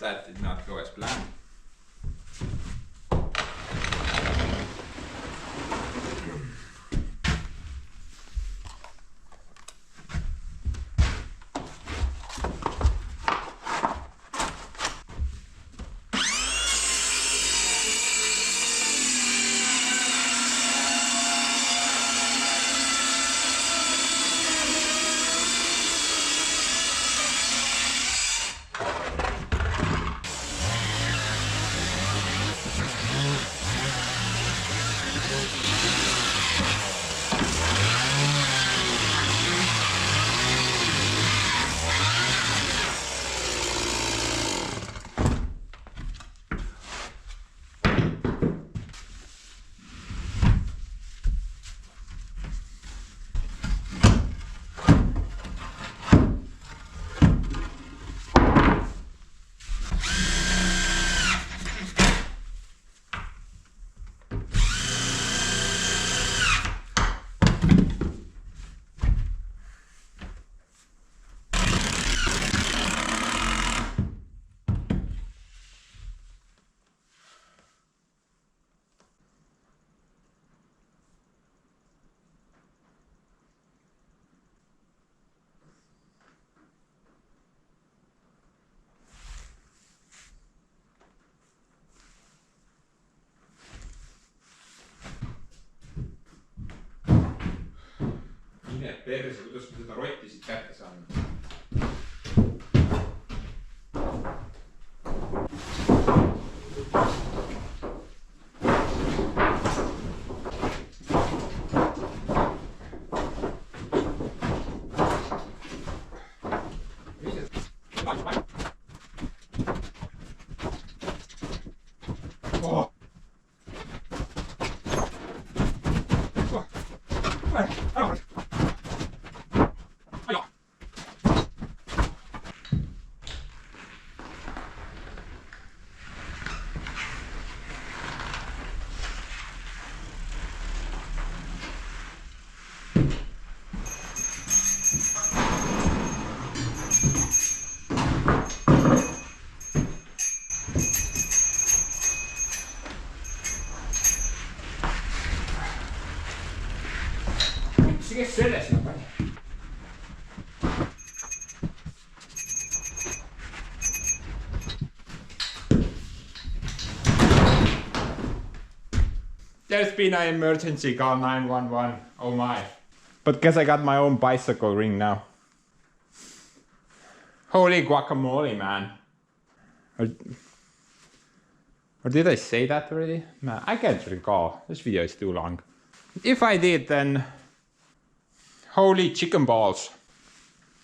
that did not go as planned. Mine perse, kuidas ma seda rotti siit kätte saan? Oh. Kes selle sinna pani? There's been an emergency, call 911. Oh my. But guess I got my own bicycle ring now. Holy guacamole, man. Or did I say that already? Man, I can't recall. This video is too long. If I did, then holy chicken balls.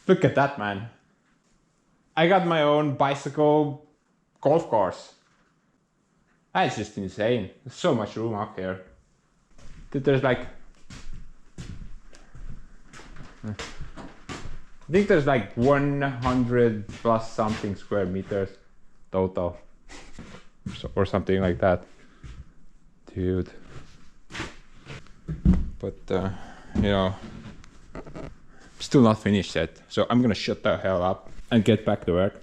Look at that, man. I got my own bicycle golf course. That's just insane. There's so much room up here. There's like... I think there's like 100 plus something square meters total. Or something like that. Dude. But, you know... Still not finished yet, so I'm gonna shut the hell up and get back to work.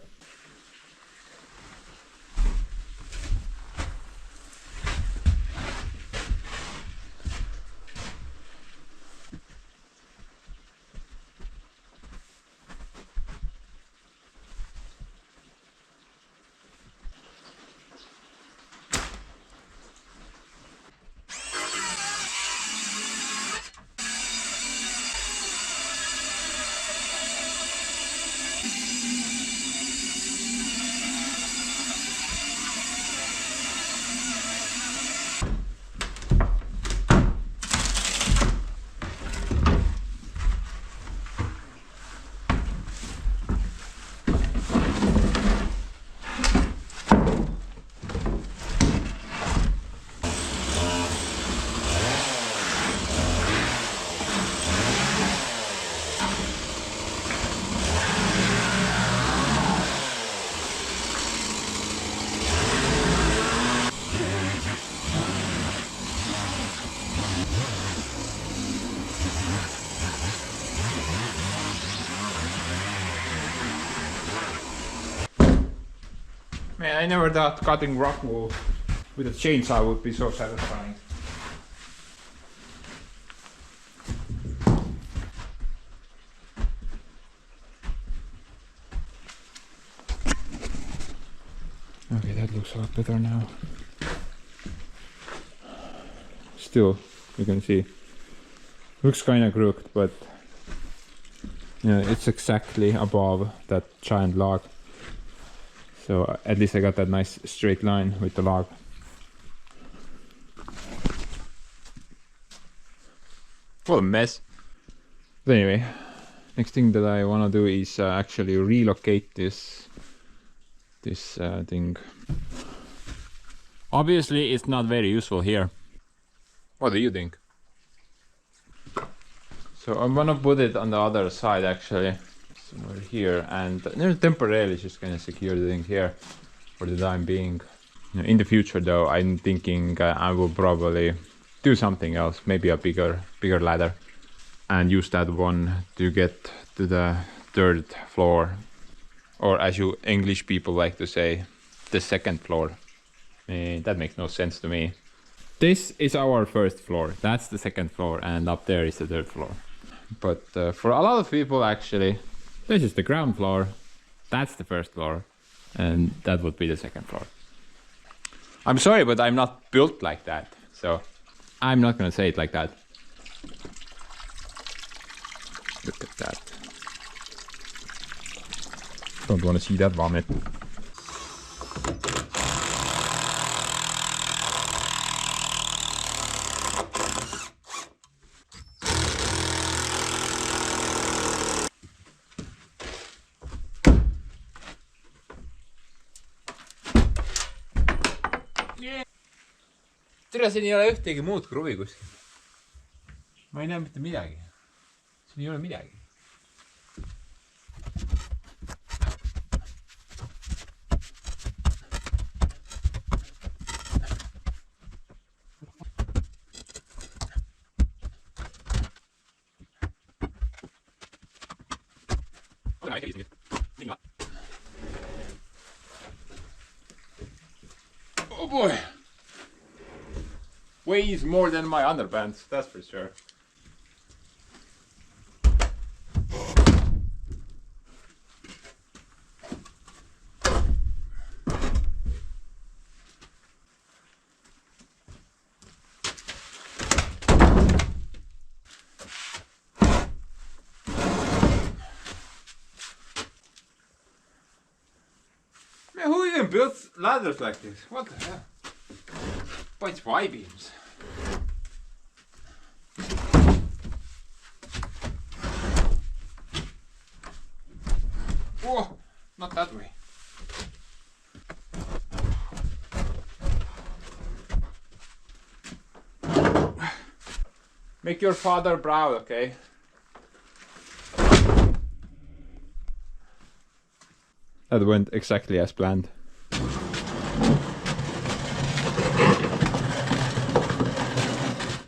I never thought cutting rock wool with a chainsaw would be so satisfying. Okay, that looks a lot better now. Still, you can see, looks kind of crooked, but yeah, it's exactly above that giant log. So at least I got that nice straight line with the log. What a mess. But anyway, next thing that I want to do is actually relocate this thing. Obviously it's not very useful here. What do you think? So I'm gonna put it on the other side actually, somewhere here, and temporarily just gonna secure the thing here for the time being. In the future though, I'm thinking I will probably do something else, maybe a bigger ladder, and use that one to get to the third floor, or as you English people like to say, the second floor. That makes no sense to me. This is our first floor, that's the second floor, and up there is the third floor. But for a lot of people actually, this is the ground floor, that's the first floor, and that would be the second floor. I'm sorry, but I'm not built like that, so I'm not gonna say it like that. Look at that. Don't wanna see that vomit. Tere, siin ei ole ühtegi muud kruvi kuskil. Ma ei näe mitte midagi. Siin ei ole midagi. Oh boy! Weighs more than my underpants, that's for sure. Man, who even builds ladders like this? What the hell? But it's Y-beams. Oh, not that way. Make your father proud, okay? That went exactly as planned.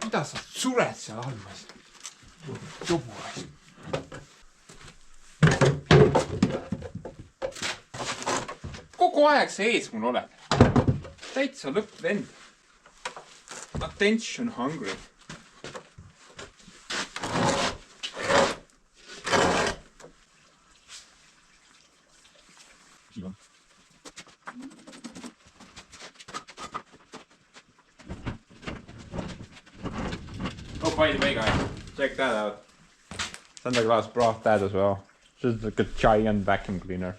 Mitä sä suret seal almas? Jumala. Kogu aeg sees mul oled. Täitsa lõppvend. Attention hungry. Oh, by the way, guys, check that out. Santa Claus brought that as well. Just like a giant vacuum cleaner.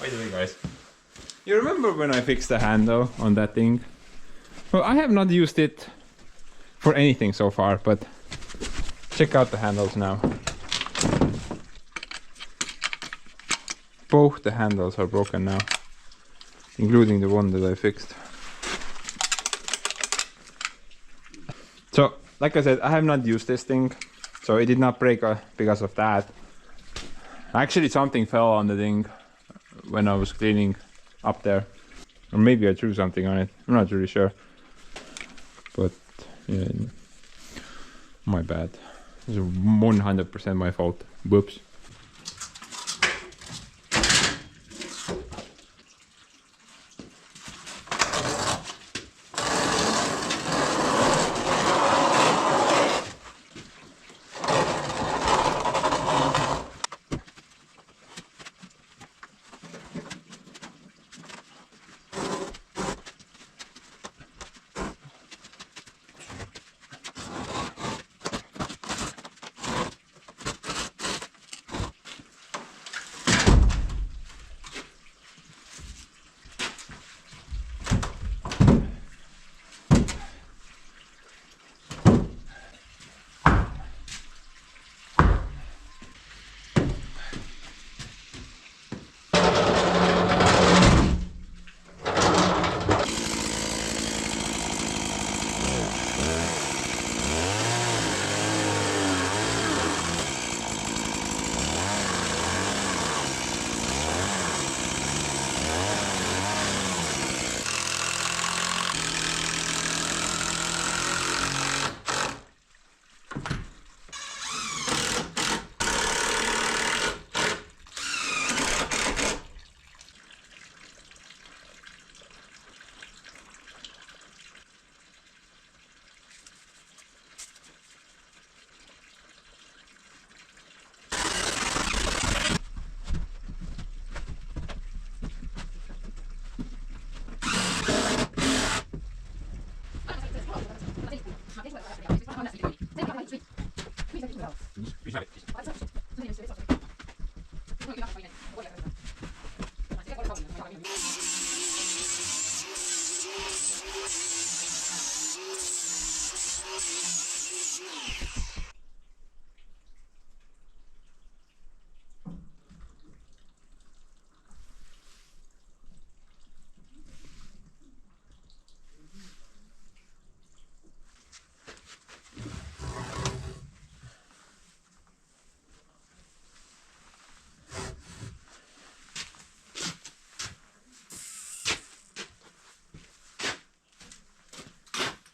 By the way, guys, you remember when I fixed the handle on that thing? Well, I have not used it for anything so far, but check out the handles now. Both the handles are broken now, including the one that I fixed. So, like I said, I have not used this thing, so it did not break because of that. Actually, something fell on the thing when I was cleaning up there. Or maybe I threw something on it, I'm not really sure. But, yeah, my bad. It's 100% my fault. Whoops.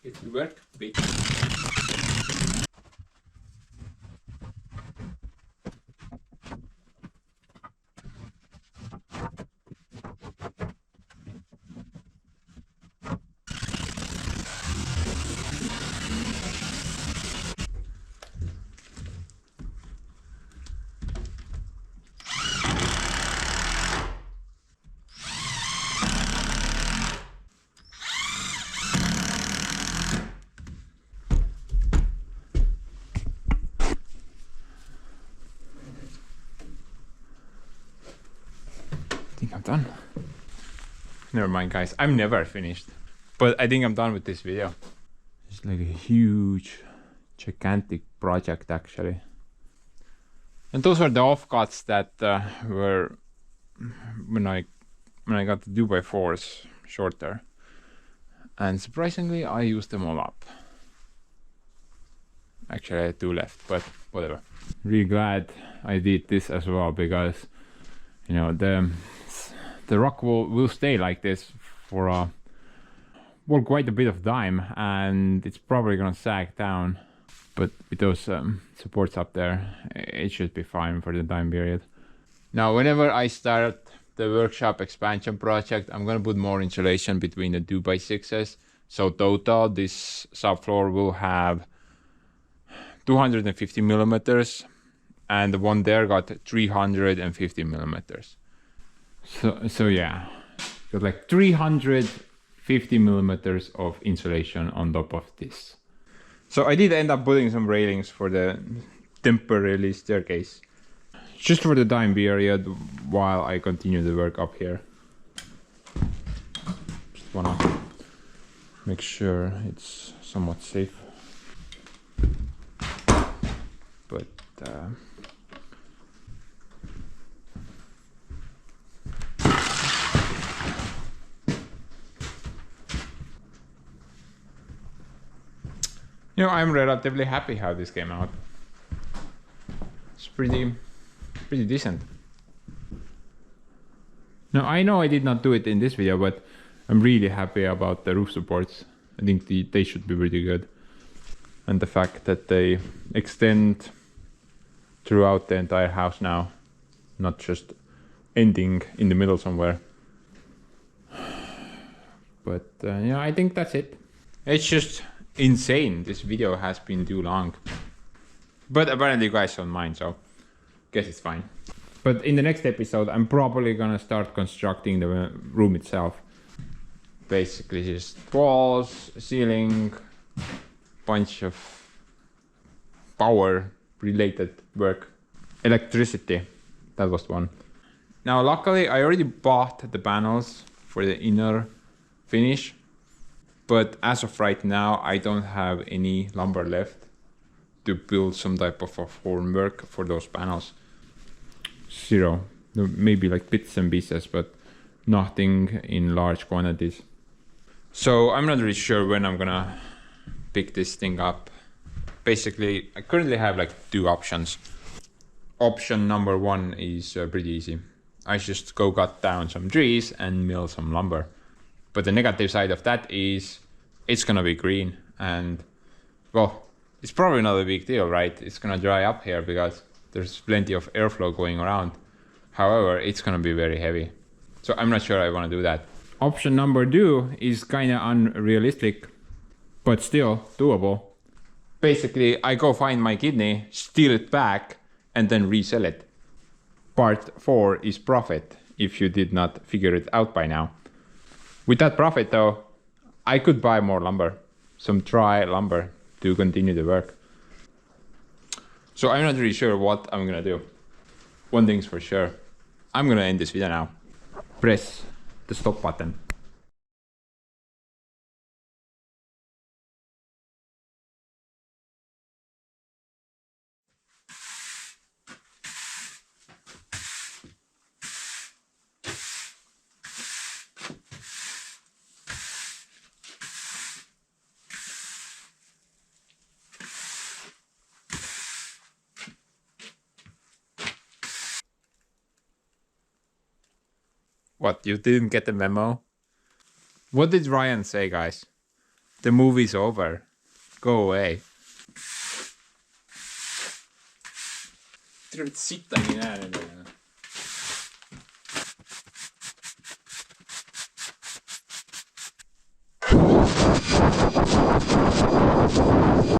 It will work, bitch. I think I'm done. Never mind, guys. I'm never finished. But I think I'm done with this video. It's like a huge, gigantic project, actually. And those are the offcuts that were when I got the 2x4s shorter. And surprisingly, I used them all up. Actually, I had 2 left, but whatever. Really glad I did this as well, because you know the rock will stay like this for well, quite a bit of time, and it's probably gonna sag down. But with those supports up there, it should be fine for the time period. Now, whenever I start the workshop expansion project, I'm gonna put more insulation between the 2x6s. So total, this subfloor will have 250 millimeters, and the one there got 350 millimeters. So yeah, got like 350 millimeters of insulation on top of this. So I did end up putting some railings for the temporary staircase, just for the time period while I continue the work up here. Just wanna make sure it's somewhat safe. But you know, I'm relatively happy how this came out. It's pretty decent. Now I know I did not do it in this video, but I'm really happy about the roof supports. I think they should be pretty good. And the fact that they extend throughout the entire house now, not just ending in the middle somewhere. But yeah, I think that's it. It's just insane. This video has been too long. But apparently you guys don't mind, so guess it's fine. But in the next episode, I'm probably gonna start constructing the room itself. Basically just walls, ceiling, bunch of power related work. Electricity, that was one. Now luckily I already bought the panels for the inner finish, but as of right now I don't have any lumber left to build some type of a formwork for those panels. Zero. Maybe like bits and pieces, but nothing in large quantities. So I'm not really sure when I'm gonna pick this thing up. Basically, I currently have like two options. Option number one is pretty easy. I just go cut down some trees and mill some lumber. But the negative side of that is it's gonna be green, and well, it's probably not a big deal, right? It's gonna dry up here because there's plenty of airflow going around. However, it's gonna be very heavy. So I'm not sure I wanna do that. Option number two is kinda unrealistic, but still doable. Basically, I go find my kidney, steal it back, and then resell it. Part 4 is profit, if you did not figure it out by now. With that profit though, I could buy more lumber, some dry lumber to continue the work. So I'm not really sure what I'm gonna do. One thing's for sure, I'm gonna end this video now. Press the stop button. What, you didn't get the memo? What did Ryan say, guys? The movie's over. Go away. Sittani näen endale.